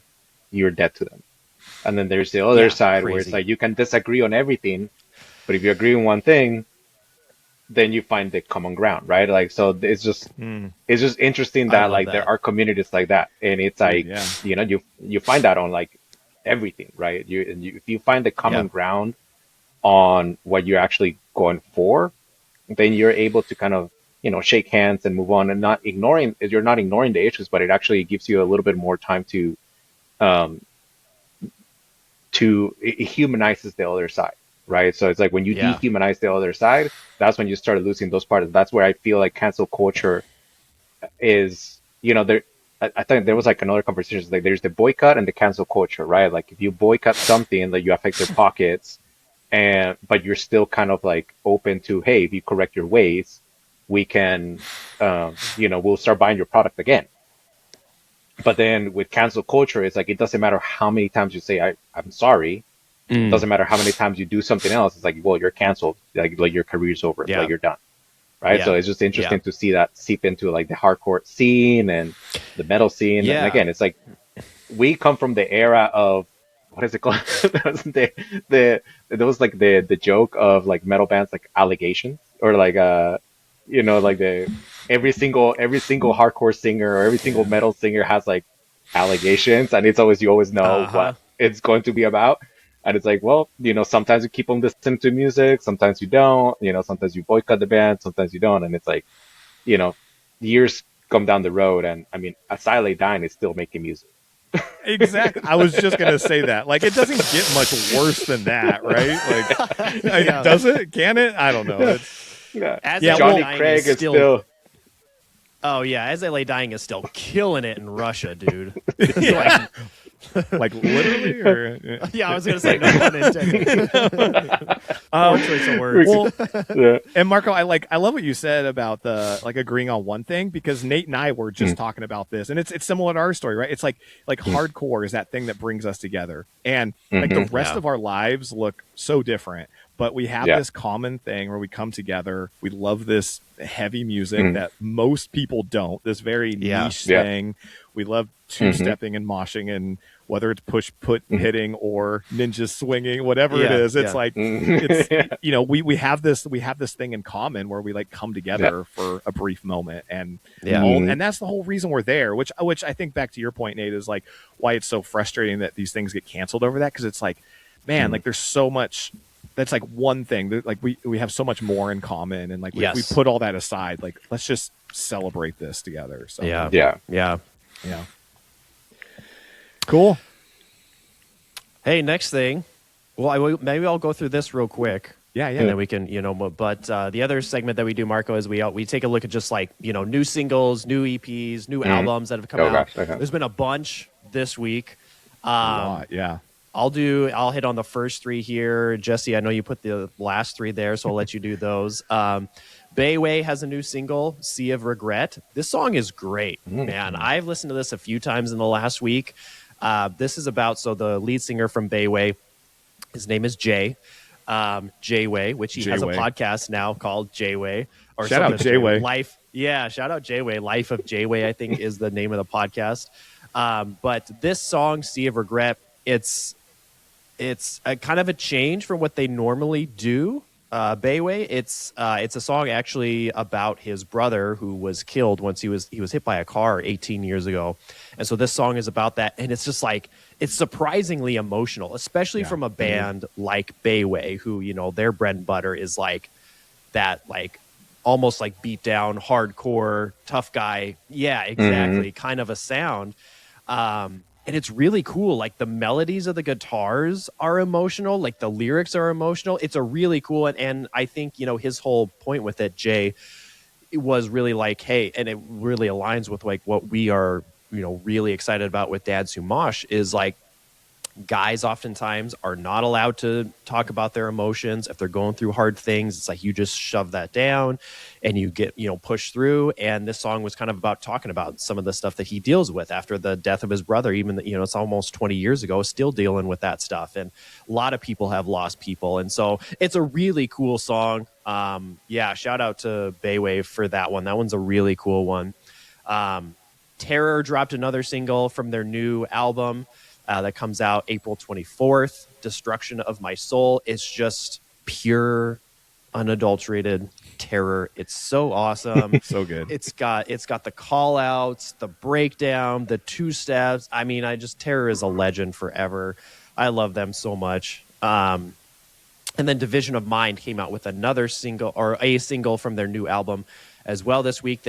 you're dead to them. And then there's the other side where it's like you can disagree on everything, but if you agree on one thing, then you find the common ground, right? Like, so it's just interesting that like there are communities like that, and it's like you find that on like everything, right? If you find the common ground on what you're actually going for, then you're able to kind of shake hands and move on, and you're not ignoring the issues, but it actually gives you a little bit more time it humanizes the other side. Right. So it's like when you dehumanize the other side, that's when you start losing those parts. That's where I feel like cancel culture is, there. I think there was like another conversation. Like there's the boycott and the cancel culture, right? Like if you boycott something, like you affect their pockets, but you're still kind of like open to, hey, if you correct your ways, we can, we'll start buying your product again. But then with cancel culture, it's like it doesn't matter how many times you say I'm sorry. It doesn't matter how many times you do something else. It's like, well, you're canceled. Like your career's over. Yeah. Like you're done. Right. Yeah. So it's just interesting to see that seep into like the hardcore scene and the metal scene. Yeah. And again, it's like we come from the era of what is it called? There was like the joke of like metal bands like allegations or like like the every single hardcore singer or every single metal singer has like allegations, and it's always you always know what it's going to be about. And it's like, well, sometimes you keep on listening to music, sometimes you don't, sometimes you boycott the band, sometimes you don't. And it's like, years come down the road. And I mean, Asile Dine is still making music. Exactly. I was just going to say that. Like, it doesn't get much worse than that, right? Like, does it? Can it? I don't know. Johnny Craig is still... Oh, yeah. As I Lay Dying is still killing it in Russia, dude. Like literally? Or... Yeah, I was going to say no pun intended. Poor choice of words. Well, and Marco, I love what you said about the agreeing on one thing, because Nate and I were just talking about this, and it's similar to our story, right? It's like hardcore is that thing that brings us together, and like the rest of our lives look so different, but we have this common thing where we come together. We love this heavy music that most people don't. This very niche thing. We love two-stepping and moshing, and whether it's push, put, hitting, or ninja swinging, whatever it is, it's like it's we have this thing in common where we like come together for a brief moment, and and that's the whole reason we're there. Which I think, back to your point, Nate, is like why it's so frustrating that these things get canceled over that, because it's like, man, like there's so much. That's like one thing. Like we have so much more in common, and like we put all that aside. Like, let's just celebrate this together. So yeah. Cool. Hey, next thing. Well, maybe I'll go through this real quick. Yeah. And then we can, but the other segment that we do, Marco, is we take a look at just like, new singles, new EPs, new albums that have come out. Gosh, okay. There's been a bunch this week. A lot, yeah. I'll hit on the first three here. Jesse, I know you put the last three there, so I'll let you do those. Bayway has a new single, Sea of Regret. This song is great, man. I've listened to this a few times in the last week. This is about, the lead singer from Bayway, his name is Jay, Jayway, which he has a podcast now called Jayway. Or shout out Jayway. Shout out Jayway. Life of Jayway, I think, is the name of the podcast. But this song, Sea of Regret, it's a kind of a change from what they normally do. Bayway, it's a song actually about his brother who was killed once he was hit by a car 18 years ago, and so this song is about that, and it's just like, it's surprisingly emotional, especially from a band like Bayway, who their bread and butter is like that, like almost like beat down hardcore tough guy, kind of a sound. And it's really cool. Like, the melodies of the guitars are emotional. Like, the lyrics are emotional. It's a really cool. And I think, his whole point with it, Jay, was really like, hey, and it really aligns with like what we are, really excited about with Dads Who Mosh, is like, guys oftentimes are not allowed to talk about their emotions. If they're going through hard things, it's like you just shove that down and you get, pushed through. And this song was kind of about talking about some of the stuff that he deals with after the death of his brother. Even, it's almost 20 years ago, still dealing with that stuff. And a lot of people have lost people. And so it's a really cool song. Shout out to Bayway for that one. That one's a really cool one. Terror dropped another single from their new album. That comes out April 24th. Destruction of My Soul is just pure, unadulterated terror. It's so awesome. So good. It's got the call outs, the breakdown, the two steps. I mean, Terror is a legend forever. I love them so much. And then Division of Mind came out with another single, or a single from their new album as well this week.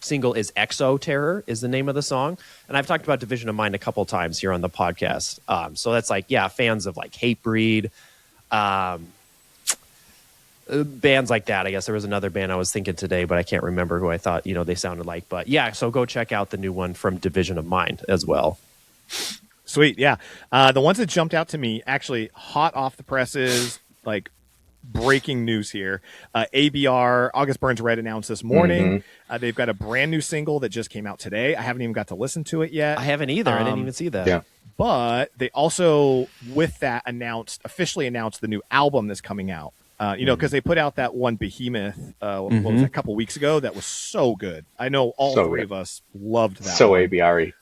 Single is Exo Terror is the name of the song, and I've talked about Division of Mind a couple times here on the podcast. So that's like, fans of like Hatebreed, bands like that. I guess there was another band I was thinking today, but I can't remember who I thought they sounded like. But so go check out the new one from Division of Mind as well. Sweet, yeah. The ones that jumped out to me, actually hot off the presses, like breaking news here. ABR, August Burns Red, announced this morning they've got a brand new single that just came out today. I haven't even got to listen to it yet. I haven't either. I didn't even see that. Yeah. But they also, with that, officially announced the new album that's coming out. Because they put out that one Behemoth, what was it, a couple weeks ago, that was so good. I know all three of us loved that. So one. ABR-y.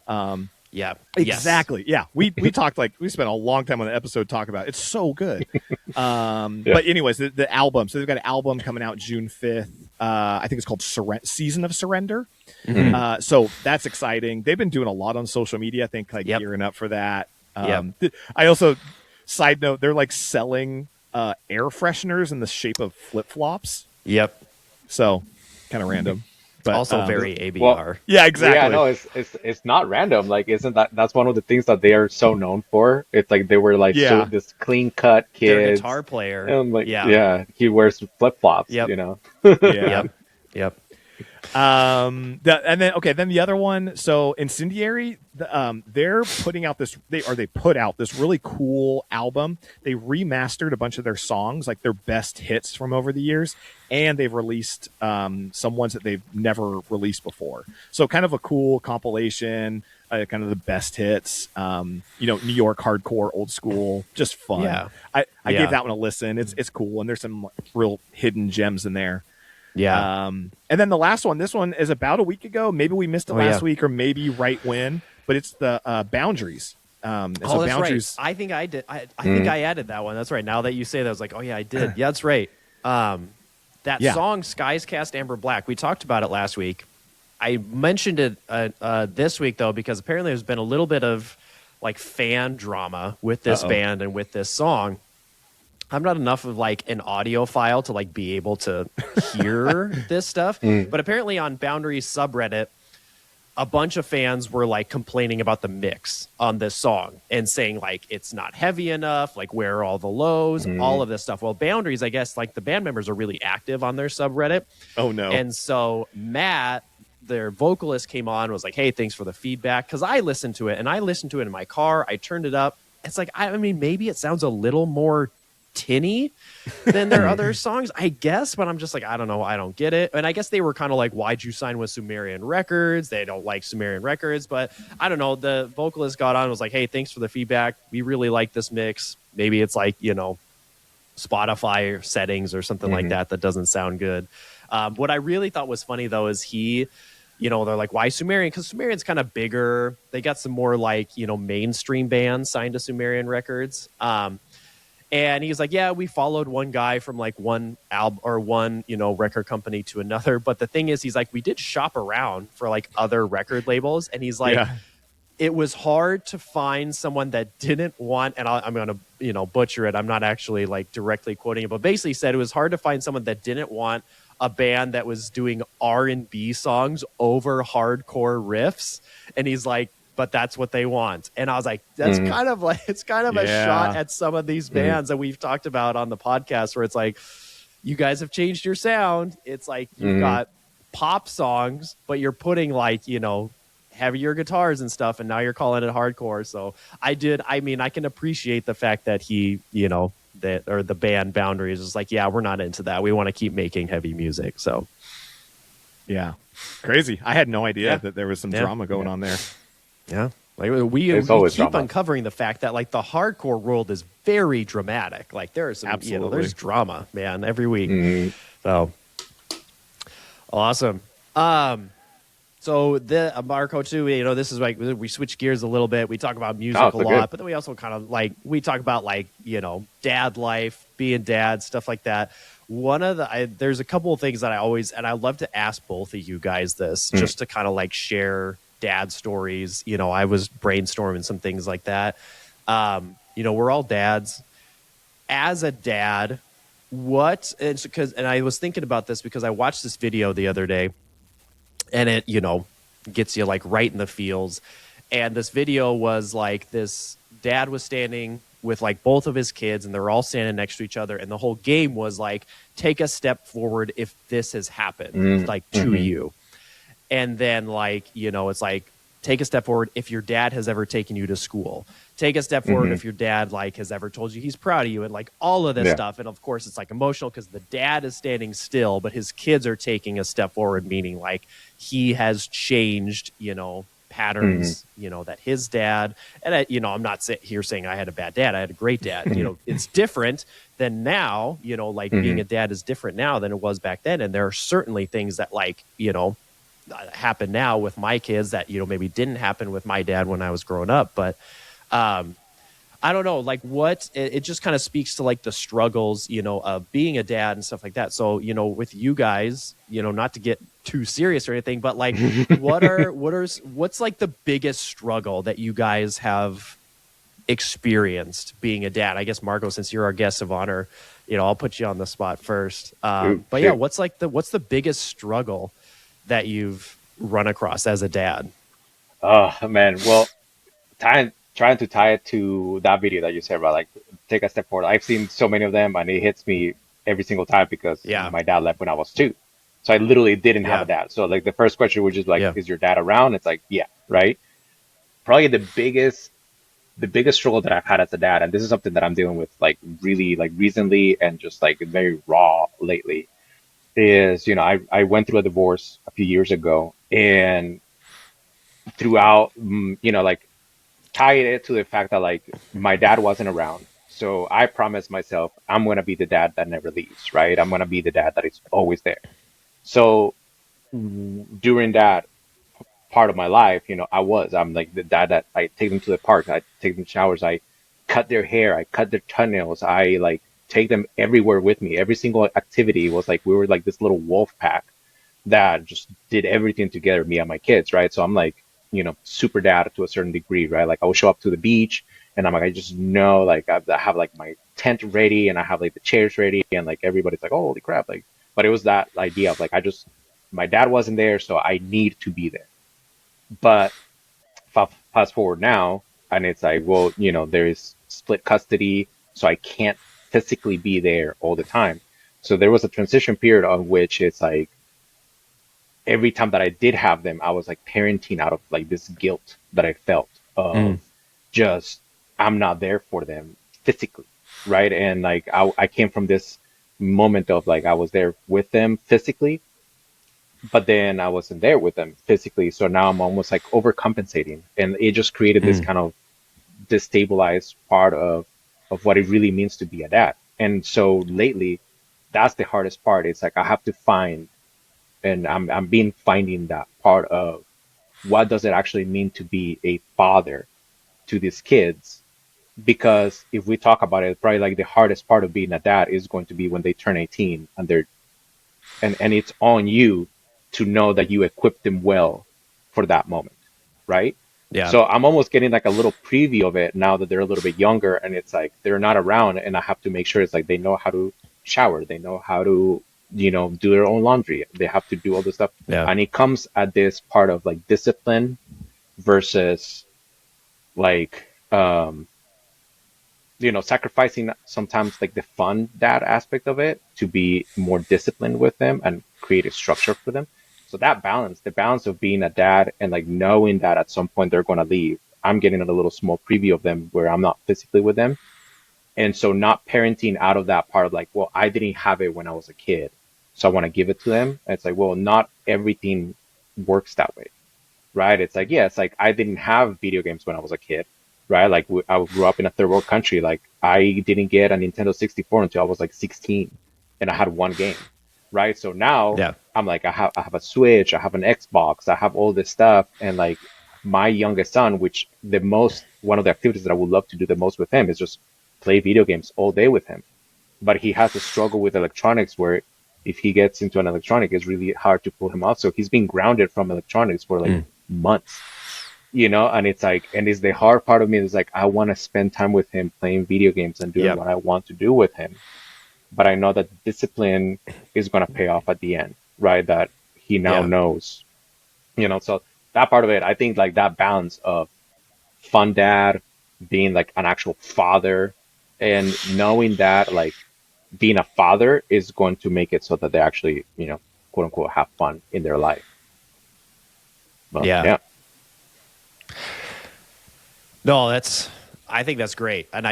Yeah. Exactly. Yes. Yeah. We talked we spent a long time on the episode talking about it. It's so good. But anyways, the album. So they've got an album coming out June 5th. I think it's called Season of Surrender. Mm-hmm. So that's exciting. They've been doing a lot on social media, I think, gearing up for that. I also, side note, they're selling air fresheners in the shape of flip-flops. Yep. So kind of random. But also very ABR. Well, yeah, exactly. Yeah, no, it's not random. Isn't that's one of the things that they are so known for? It's they were so this clean cut kid. Their guitar player. And he wears flip flops. Yep. You know. Yep. And then the other one. So Incendiary, they're putting out they put out this really cool album. They remastered a bunch of their songs, their best hits from over the years, and they've released some ones that they've never released before. So kind of a cool compilation, kind of the best hits. New York hardcore, old school, just fun. Yeah. I gave that one a listen. It's cool, and there's some real hidden gems in there. Yeah. And then the last one, this one is about a week ago. Maybe we missed it last week or maybe right when, but it's the Boundaries. That's Boundaries. right. I think I did. I think I added that one. That's right. Now that you say that, I was like, oh yeah, I did. Yeah, that's right. That song, Skies Cast Amber Black, we talked about it last week. I mentioned it this week though, because apparently there's been a little bit of fan drama with this band and with this song. I'm not enough of an audiophile to be able to hear this stuff. But apparently on Boundaries subreddit, a bunch of fans were complaining about the mix on this song and saying it's not heavy enough, where are all the lows, all of this stuff. Well, Boundaries, I guess the band members are really active on their subreddit. Oh no. And so Matt, their vocalist, came on and was like, hey, thanks for the feedback. Because I listened to it and I listened to it in my car. I turned it up. It's maybe it sounds a little more tinny than their other songs, I guess, but I'm just I don't know, I don't get it. And I guess they were kind of why'd you sign with Sumerian Records? They don't like Sumerian Records, but I don't know. The vocalist got on and was like, hey, thanks for the feedback, we really like this mix. Maybe it's Spotify settings or something like that doesn't sound good. What I really thought was funny though is they're why Sumerian? Because Sumerian's kind of bigger. They got some more mainstream bands signed to Sumerian Records. And he's like, yeah, we followed one guy from one album or one, record company to another. But the thing is, he's we did shop around for other record labels. And he's it was hard to find someone that didn't want, and I'm going to, butcher it. I'm not actually directly quoting it, but basically said it was hard to find someone that didn't want a band that was doing R&B songs over hardcore riffs. And he's like, but that's what they want. And I was like, that's kind of it's kind of a shot at some of these bands that we've talked about on the podcast where it's you guys have changed your sound. It's you've got pop songs, but you're putting heavier guitars and stuff, and now you're calling it hardcore. So I can appreciate the fact that the band Boundaries is yeah, we're not into that. We want to keep making heavy music. So yeah, crazy. I had no idea that there was some drama going on there. Yeah, we keep uncovering the fact that the hardcore world is very dramatic. There is some, there's drama, man, every week. So awesome. So the Marco too, this is we switch gears a little bit. We talk about music a lot, but then we also kind of we talk about dad life, being dad, stuff like that. One of there's a couple of things that I love to ask both of you guys this, just to kind of share dad stories. I was brainstorming some things like that. We're all dads. As a dad, and I was thinking about this because I watched this video the other day, and it gets you right in the feels. And this video was this dad was standing with both of his kids, and they're all standing next to each other, and the whole game was take a step forward if this has happened to you. And then it's take a step forward if your dad has ever taken you to school. Take a step forward if your dad has ever told you he's proud of you, and all of this stuff. And of course it's emotional because the dad is standing still, but his kids are taking a step forward, meaning he has changed, patterns, that his dad, and I'm not here saying I had a bad dad. I had a great dad. It's different than now, being a dad is different now than it was back then. And there are certainly things that happen now with my kids that, maybe didn't happen with my dad when I was growing up. But I don't know, like it just kind of speaks to like the struggles, of being a dad and stuff like that. So, with you guys, not to get too serious or anything, but like what's like the biggest struggle that you guys have experienced being a dad? I guess, Marco, since you're our guest of honor, I'll put you on the spot first. But yeah, what's the biggest struggle that you've run across as a dad? Oh man, well, trying to tie it to that video that you said about like take a step forward. I've seen so many of them, and it hits me every single time because my dad left when I was 2, so I literally didn't have a dad. So like the first question was just like, is your dad around? It's like, yeah, right. Probably the biggest struggle that I've had as a dad, and this is something that I'm dealing with like really like recently and just like very raw lately, is I went through a divorce a few years ago, and throughout like tied it to the fact that like my dad wasn't around. So I promised myself I'm gonna be the dad that never leaves, right? I'm gonna be the dad that is always there. So during that part of my life, I'm like the dad that I take them to the park, I take them showers, I cut their hair, I cut their toenails, I like take them everywhere with me. Every single activity was like we were like this little wolf pack that just did everything together, me and my kids, right? So I'm like, super dad to a certain degree, right? Like I will show up to the beach and I'm like, I just know like I have like my tent ready and I have like the chairs ready and like everybody's like, oh, holy crap. Like, but it was that idea of like, my dad wasn't there, so I need to be there. But fast forward now, and it's like, well, there is split custody, so I can't physically be there all the time. So there was a transition period on which it's like every time that I did have them, I was like parenting out of like this guilt that I felt of just I'm not there for them physically, right? And like I came from this moment of like I was there with them physically, but then I wasn't there with them physically. So now I'm almost like overcompensating, and it just created this kind of destabilized part of what it really means to be a dad. And so lately, that's the hardest part. It's like I have to find, and I'm finding that part of what does it actually mean to be a father to these kids. Because if we talk about it, probably like the hardest part of being a dad is going to be when they turn 18 and and it's on you to know that you equipped them well for that moment, right? Yeah. So I'm almost getting like a little preview of it now that they're a little bit younger, and it's like they're not around, and I have to make sure it's like they know how to shower, they know how to do their own laundry, they have to do all this stuff. And it comes at this part of like discipline versus like sacrificing sometimes like the fun dad aspect of it to be more disciplined with them and create a structure for them. So that balance, the balance of being a dad and like knowing that at some point they're going to leave, I'm getting a little small preview of them where I'm not physically with them. And so not parenting out of that part of like, well, I didn't have it when I was a kid, so I want to give it to them. And it's like, well, not everything works that way, right? It's like, yeah, it's like I didn't have video games when I was a kid, right? Like I grew up in a third world country. Like I didn't get a Nintendo 64 until I was like 16, and I had one game, right? So now I'm like, I have a Switch, I have an Xbox, I have all this stuff. And like my youngest son, which one of the activities that I would love to do the most with him is just play video games all day with him. But he has a struggle with electronics where if he gets into an electronic, it's really hard to pull him out. So he's been grounded from electronics for like months, and it's like, and it's the hard part of me is like, I want to spend time with him playing video games and doing what I want to do with him. But I know that discipline is going to pay off at the end, right? That he now knows, so that part of it, I think like that balance of fun dad, being like an actual father, and knowing that like being a father is going to make it so that they actually, quote unquote, have fun in their life. But, No, I think that's great. And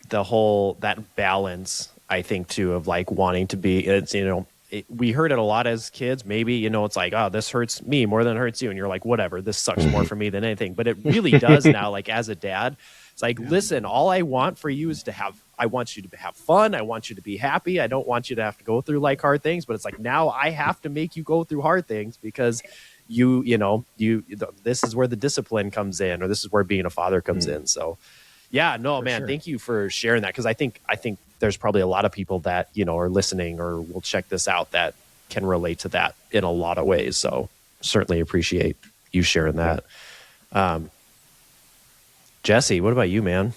the whole, that balance, I think too, of like wanting to be, it's, we heard it a lot as kids. Maybe, it's like, oh, this hurts me more than it hurts you. And you're like, whatever, this sucks more for me than anything. But it really does now, like as a dad, it's like, listen, all I want for you is to have I want you to have fun. I want you to be happy. I don't want you to have to go through like hard things, but it's like, now I have to make you go through hard things because this is where the discipline comes in, or this is where being a father comes in. So yeah, no, man, sure. Thank you for sharing that. Cause I think there's probably a lot of people that, are listening or will check this out that can relate to that in a lot of ways. So certainly appreciate you sharing that. Jesse, what about you, man?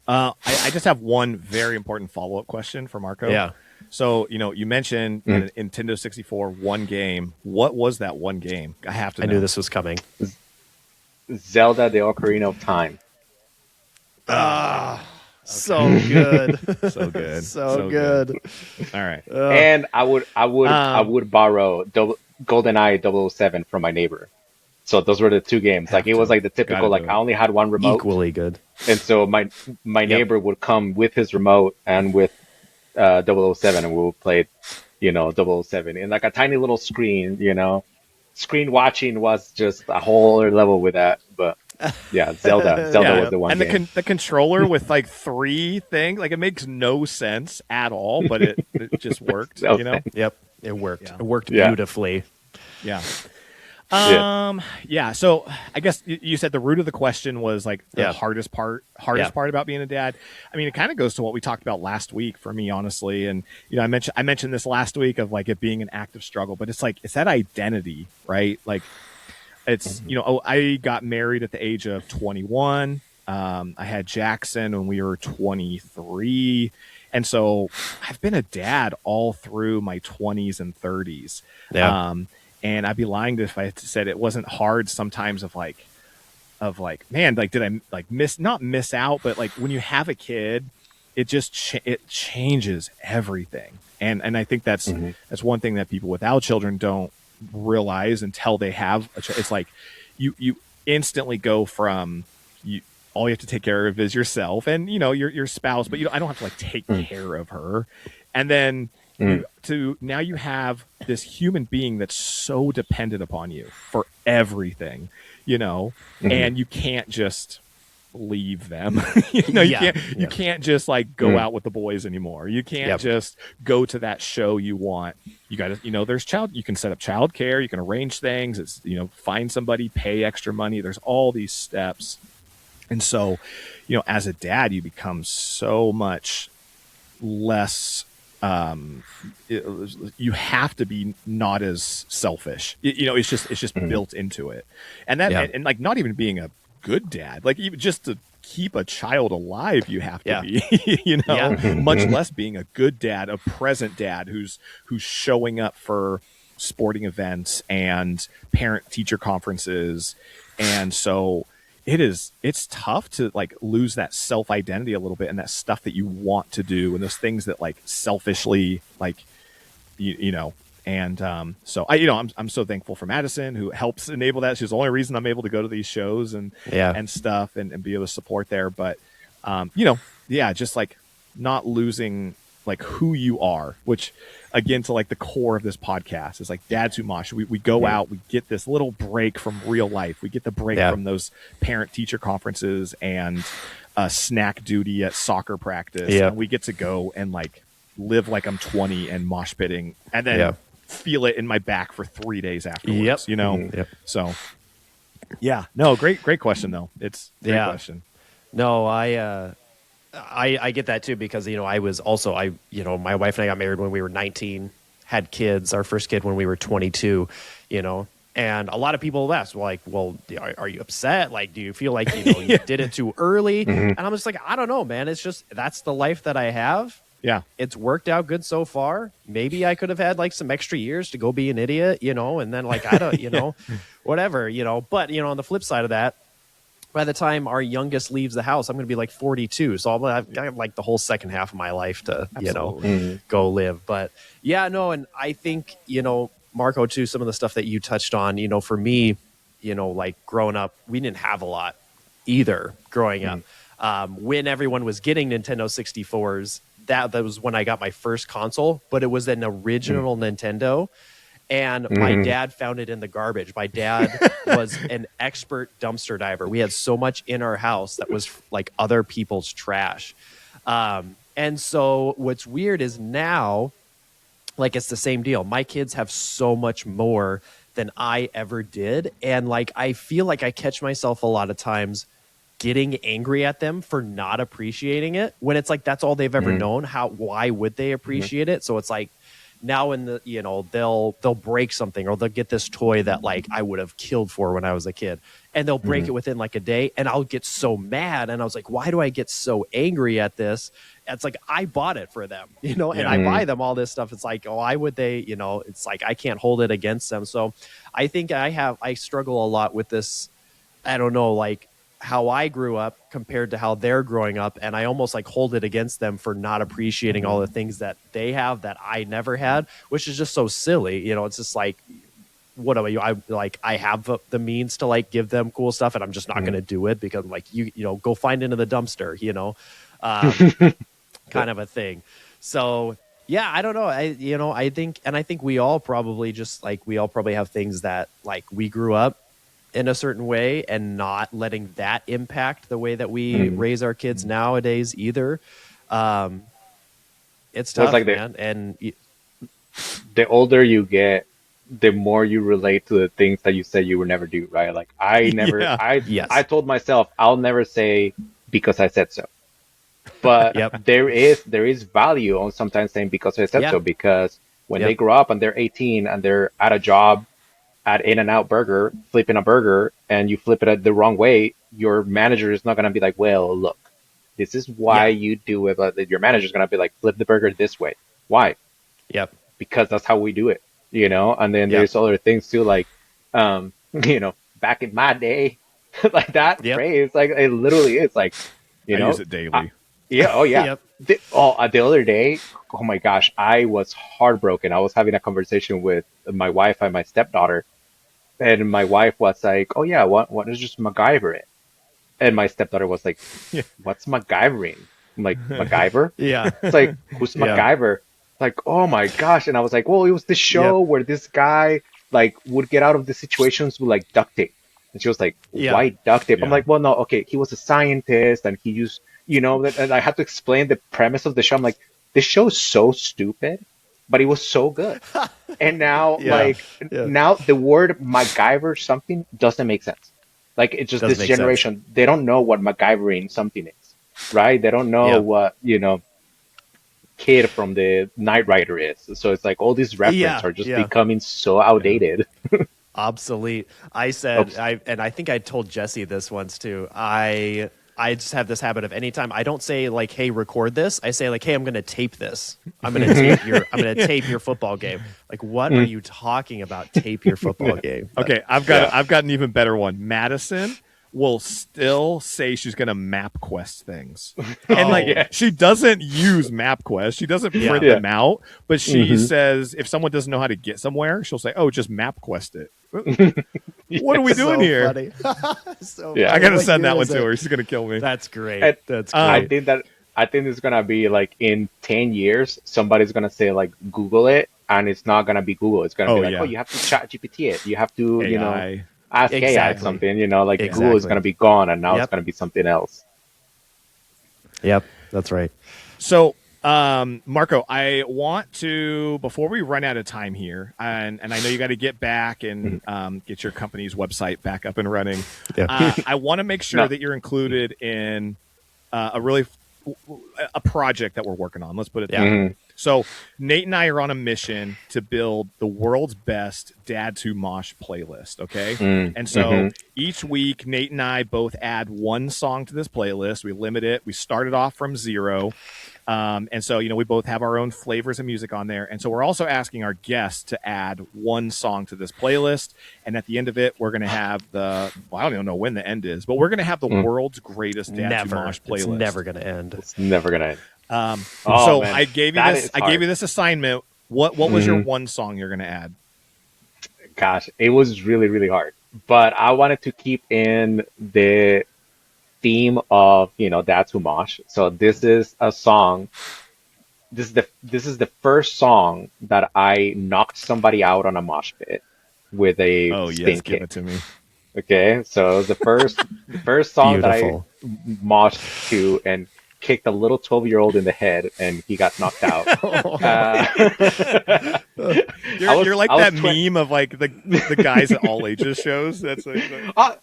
I just have one very important follow-up question for Marco. Yeah. So, you mentioned Nintendo 64, one game. What was that one game? I have to know. I knew this was coming. Zelda, the Ocarina of Time. Okay. So good. So good. So good. All right. And I would borrow GoldenEye 007 from my neighbor. So those were the two games. Like, it was like the typical, like, I only had one remote. Equally good. And so my neighbor would come with his remote and with 007, and we would play, 007 in like a tiny little screen. Screen watching was just a whole other level with that. But yeah, Zelda was the one. And the controller with like 3 things, like, it makes no sense at all, but it just worked. Yep, it worked. Yeah. It worked beautifully. Yeah. So I guess you said the root of the question was like the hardest part about being a dad. I mean, it kind of goes to what we talked about last week for me, honestly. And, I mentioned this last week of like it being an active struggle, but it's that identity, right? Like, it's, I got married at the age of 21. I had Jackson when we were 23. And so I've been a dad all through my 20s and 30s. Yeah. And I'd be lying if I said it wasn't hard sometimes of like, man, like, did I like not miss out, but like when you have a kid, it just, it changes everything. And I think that's one thing that people without children don't realize until they have it's like you instantly go from all you have to take care of is yourself and, your spouse, but I don't have to like take care of her. And then now you have this human being that's so dependent upon you for everything, and you can't just leave them. You can't just like go out with the boys anymore. You can't just go to that show you want. You got to, there's you can set up childcare, you can arrange things. It's, find somebody, pay extra money. There's all these steps. And so, as a dad, you become so much less you have to be not as selfish. It's just built into it. And that and like not even being a good dad, like even just to keep a child alive, you have to be, much less being a good dad, a present dad who's showing up for sporting events and parent teacher conferences. And so it's tough to like lose that self identity a little bit and that stuff that you want to do and those things that like selfishly like so I'm so thankful for Madison, who helps enable that. She's the only reason I'm able to go to these shows and stuff and be able to support there. But just like not losing like who you are, which again, to like the core of this podcast is like Dads Who Mosh. We go out, we get this little break from real life. We get the break from those parent teacher conferences and snack duty at soccer practice. And we get to go and like live like I'm 20 and mosh pitting and then feel it in my back for 3 days afterwards, So great question though. It's a great question. No, I get that too, because, I was also, my wife and I got married when we were 19, had kids, our first kid when we were 22, and a lot of people ask, like, well, are you upset? Like, do you feel like, you did it too early? And I'm just like, I don't know, man. It's just, that's the life that I have. Yeah. It's worked out good so far. Maybe I could have had like some extra years to go be an idiot, and then like, I don't, whatever, but, on the flip side of that, by the time our youngest leaves the house, I'm going to be like 42. So I've got like the whole second half of my life to, go live. But and I think, Marco, too, some of the stuff that you touched on, for me, like growing up, we didn't have a lot either growing up. When everyone was getting Nintendo 64s, that was when I got my first console, but it was an original Nintendo. And my dad found it in the garbage. My dad was an expert dumpster diver. We had so much in our house that was like other people's trash. And so what's weird is now, like, it's the same deal. My kids have so much more than I ever did. And like, I feel like I catch myself a lot of times getting angry at them for not appreciating it when it's like, that's all they've ever known. Why would they appreciate it? So it's like, now in the, you know, they'll break something, or they'll get this toy that like I would have killed for when I was a kid, and they'll break it within like a day, and I'll get so mad, and I was like, why do I get so angry at this? It's like, I bought it for them, you know, and I buy them all this stuff. It's like, oh, why would they, you know, it's like, I can't hold it against them. So I think I struggle a lot with this. I don't know, like, how I grew up compared to how they're growing up, and I almost like hold it against them for not appreciating all the things that they have that I never had, which is just so silly. You know, it's just like, what am I have the means to like give them cool stuff, and I'm just not going to do it because like, you know, go find into the dumpster, you know, kind of a thing. So yeah, I don't know. I think we all probably have things that like we grew up in a certain way and not letting that impact the way that we raise our kids nowadays either. It's tough, like man. And the older you get, the more you relate to the things that you said you would never do, right? Like I told myself I'll never say because I said so. But there is value on sometimes saying because I said so, because when they grow up and they're 18 and they're at a job at In-N-Out Burger, flipping a burger, and you flip it the wrong way, your manager is not going to be like, well, look, this is why you do it. But your manager is going to be like, flip the burger this way. Why? Yep. Because that's how we do it, you know? And then there's other things too, like, you know, back in my day, like that phrase, like it literally is like, you know. I use it daily. The other day, oh my gosh, I was heartbroken. I was having a conversation with my wife and my stepdaughter, and my wife was like, "Oh yeah, what is just MacGyver it?" And my stepdaughter was like, "What's MacGyvering?" I'm like, "MacGyver?" It's like, who's MacGyver? Like, oh my gosh. And I was like, well, it was the show where this guy like would get out of the situations with like duct tape. And she was like, why duct tape? I'm like, well, no, okay, he was a scientist and he used, you know, and I had to explain the premise of the show. I'm like, this show is so stupid, but it was so good. And now, now the word MacGyver something doesn't make sense. Like, it's just this generation, they don't know what MacGyvering something is, right? They don't know what, you know, Kid from the Knight Rider is. So it's like all these references are just becoming so outdated. Obsolete. I said, I think I told Jesse this once too. I just have this habit of anytime I don't say like, hey, record this. I say like, hey, I'm going to tape this. I'm going to tape your football game. Like, what are you talking about? Tape your football game. Okay. I've got an even better one. Madison will still say she's going to map quest things. And she doesn't use MapQuest. She doesn't print them out, but she says if someone doesn't know how to get somewhere, she'll say, oh, just MapQuest it. What are we doing here? I got to send that one to her. She's going to kill me. That's great. That's great. I think it's going to be like in 10 years, somebody's going to say like, Google it. And it's not going to be Google. It's going to be like, oh, you have to chat GPT it. You have to, you know, ask AI something, you know, like Google is going to be gone and now it's going to be something else. Yep, that's right. So, Marco, I want to, before we run out of time here, and I know you got to get back and get your company's website back up and running. I want to make sure that you're included in a project that we're working on. Let's put it that way. So Nate and I are on a mission to build the world's best Dads Who Mosh playlist, okay? And so each week, Nate and I both add one song to this playlist. We limit it. We started off from 0. And so, you know, we both have our own flavors of music on there. And so we're also asking our guests to add one song to this playlist. And at the end of it, we're going to have I don't even know when the end is, but we're going to have the world's greatest Dads Who Mosh playlist. It's never going to end. It's never going to end. So man, I gave you this assignment. What was your one song you're going to add? Gosh, it was really, really hard, but I wanted to keep in the theme of, you know, Dads Who Mosh. So this is a song this is the first song that I knocked somebody out on a mosh pit with a spin yes, give kick. it to me. Okay, so it was the first song that I moshed to and kicked a little 12-year-old in the head, and he got knocked out. You're like that meme of like the guys at all ages shows. That's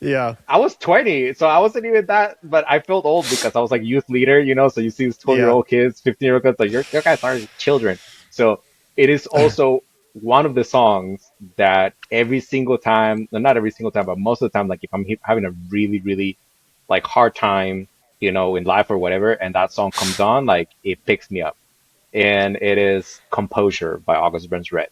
yeah. I was 20, so I wasn't even that, but I felt old because I was like youth leader, so you see these 12-year-old kids, 15-year-old kids, like your guys aren't children. So it is also one of the songs that every single time, well, not every single time, but most of the time, like if I'm having a really, really like hard time, in life or whatever, and that song comes on, like it picks me up. And it is Composure by August Burns Red.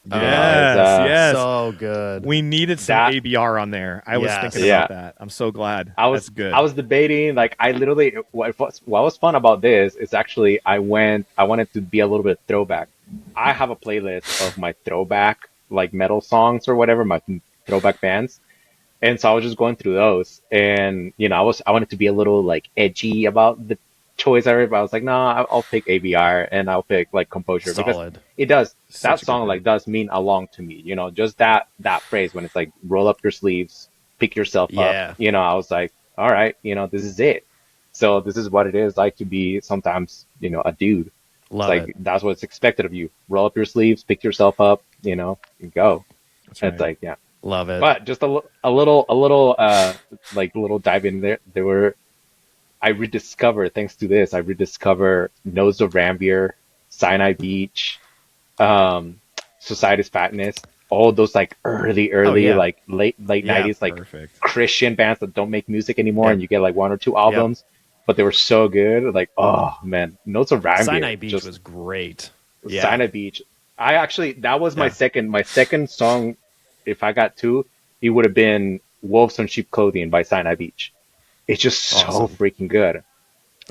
Yes. So good. We needed some ABR on there. I was thinking about that. I'm so glad. That's good. I was debating, like I literally, what was fun about this is actually I wanted to be a little bit throwback. I have a playlist of my throwback, like metal songs or whatever, my throwback bands. And so I was just going through those, and I wanted to be a little like edgy about the choice I read, but I was like, no, I'll pick ABR and I'll pick like Composure. Solid. Because it does. That song like does mean a lot to me. Just that phrase when it's like roll up your sleeves, pick yourself up. I was like, all right, this is it. So this is what it is like to be sometimes, a dude. Love it's like it. That's what's expected of you. Roll up your sleeves, pick yourself up, and go. That's right. It's like, yeah. Love it. But just a little dive in there. I rediscovered, thanks to this, Nose of Rambier, Sinai Beach, Society's Fatness, all those like early like late 90s like perfect. Christian bands that don't make music anymore, and you get like one or two albums, but they were so good. Like, oh man, Nose of Rambier. Sinai Beach was great. Yeah. Sinai Beach. That was my second song. If I got two, it would have been Wolves on Sheep Clothing by Sinai Beach. It's just so freaking good.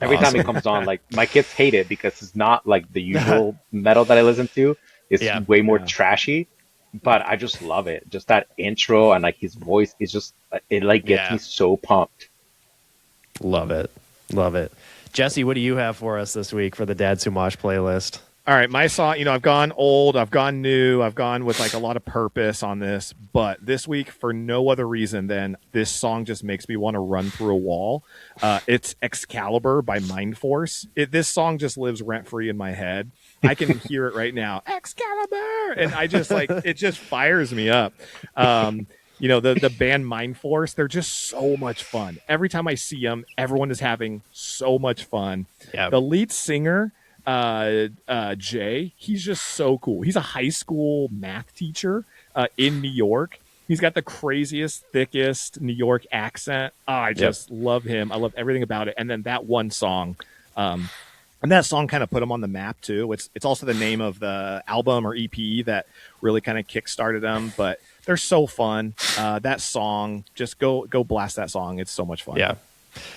Every time it comes on, like my kids hate it because it's not like the usual metal that I listen to. It's way more trashy, but I just love it. Just that intro and like his voice is just, it like gets me so pumped. Love it. Love it. Jesse, what do you have for us this week for the Dads Who Mosh playlist? All right, my song, I've gone old, I've gone new, I've gone with like a lot of purpose on this, but this week, for no other reason than this song just makes me want to run through a wall. It's Excalibur by Mind Force. This song just lives rent-free in my head. I can hear it right now. Excalibur! And I just like, it just fires me up. The band Mind Force, they're just so much fun. Every time I see them, everyone is having so much fun. Yep. The lead singer, Jay, he's just so cool. He's a high school math teacher in New York. He's got the craziest, thickest New York accent. I just love him. I love everything about it. And then that one song, and that song kind of put him on the map too. It's also the name of the album or EP that really kind of kickstarted them. But they're so fun. That song, just go blast that song. It's so much fun. Yeah.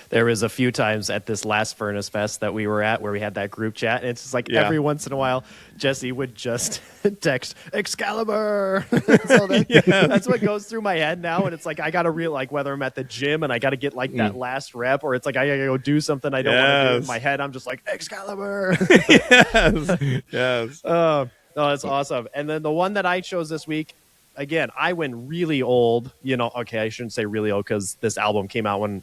There was a few times at this last Furnace Fest that we were at where we had that group chat, and it's just like every once in a while, Jesse would just text Excalibur. So that's what goes through my head now, and it's like I gotta like whether I'm at the gym and I gotta get like that last rep, or it's like I gotta go do something I don't want to do in my head. I'm just like Excalibur. Yes. Oh, that's awesome. And then the one that I chose this week. Again, I went really old, okay, I shouldn't say really old because this album came out when,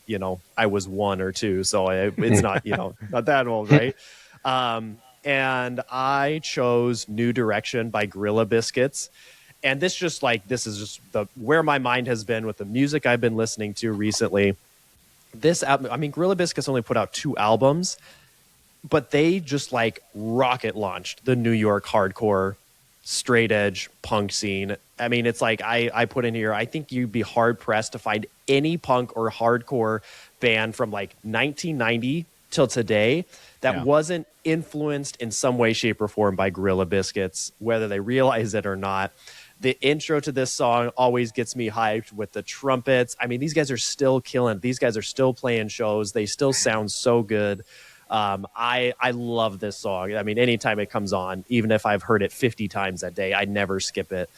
I was 1 or 2. So it's not, not that old, right? And I chose New Direction by Gorilla Biscuits. And this is just where my mind has been with the music I've been listening to recently. This album, Gorilla Biscuits only put out 2 albums, but they just like rocket launched the New York hardcore straight edge punk scene. It's like I put in here, I think you'd be hard pressed to find any punk or hardcore band from like 1990 till today that wasn't influenced in some way, shape, or form by Gorilla Biscuits, whether they realize it or not. The intro to this song always gets me hyped with the trumpets. These guys are still killing. These guys are still playing shows. They still sound so good. I love this song. Anytime it comes on, even if I've heard it 50 times that day, I never skip it.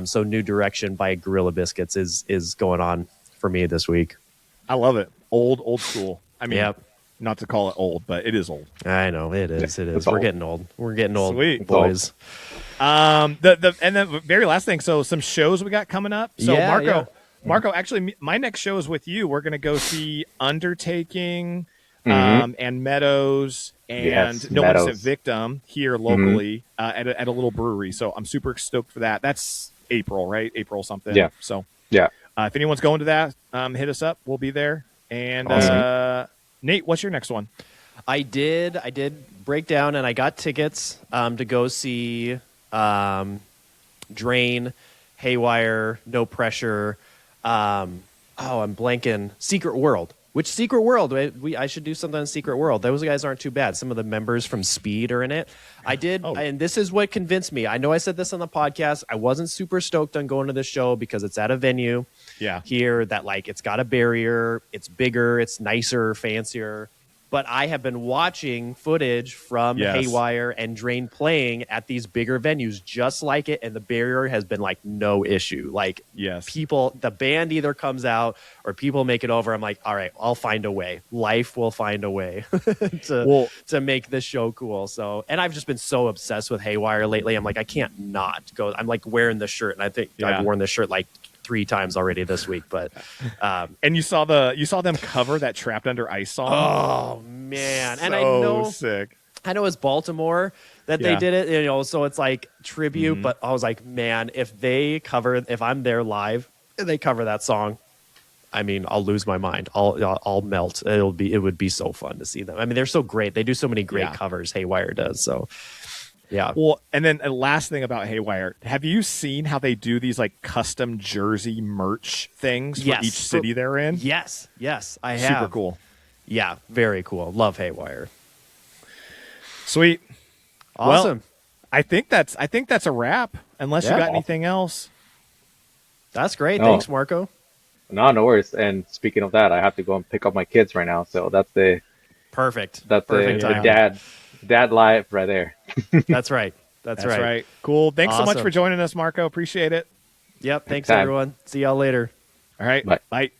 So New Direction by Gorilla Biscuits is going on for me this week. I love it. Old school. Not to call it old, but it is old. I know it is. It is. We're Getting old. We're getting old, Sweet. boys. And the very last thing. So some shows we got coming up. So Marco, actually, my next show is with you. We're going to go see Undertaking and Meadows and No Innocent Victim here locally at a little brewery. So I'm super stoked for that. That's April, right? April something. Yeah. So yeah. If anyone's going to that, hit us up. We'll be there. And Nate, what's your next one? I did break down and I got tickets to go see Drain, Haywire, No Pressure. I'm blanking. Secret World. Which Secret World? I should do something on Secret World. Those guys aren't too bad. Some of the members from Speed are in it. I did, and this is what convinced me. I know I said this on the podcast. I wasn't super stoked on going to this show because it's at a venue here that, like, it's got a barrier. It's bigger. It's nicer, fancier. But I have been watching footage from Haywire and Drain playing at these bigger venues just like it, and the barrier has been like no issue. Like people, the band either comes out or people make it over. I'm like, all right, I'll find a way. Life will find a way to make this show cool. So, and I've just been so obsessed with Haywire lately. I'm like, I can't not go. I'm like wearing the shirt, and I think I've worn this shirt like 3 times already this week, but and you saw them cover that Trapped Under Ice song. Oh man. So and I know sick. I know it's Baltimore that they did it, so it's like tribute, but I was like, man, if I'm there live and they cover that song, I mean, I'll lose my mind. I'll melt. It would be so fun to see them. I mean, they're so great. They do so many great covers. Haywire does. So yeah. Well, and then the last thing about Haywire, have you seen how they do these like custom jersey merch things for each city they're in? Yes, I have. Super cool. Yeah, very cool. Love Haywire. Sweet. Awesome. Well, I think that's a wrap. Unless you got anything else. That's great. Thanks, Marco. No worries. And speaking of that, I have to go and pick up my kids right now. So that's the perfect. That's perfect the dad live right there. That's right. That's right. Cool. Thanks so much for joining us, Marco. Appreciate it. Yep. Thanks, everyone. See y'all later. All right. Bye. Bye.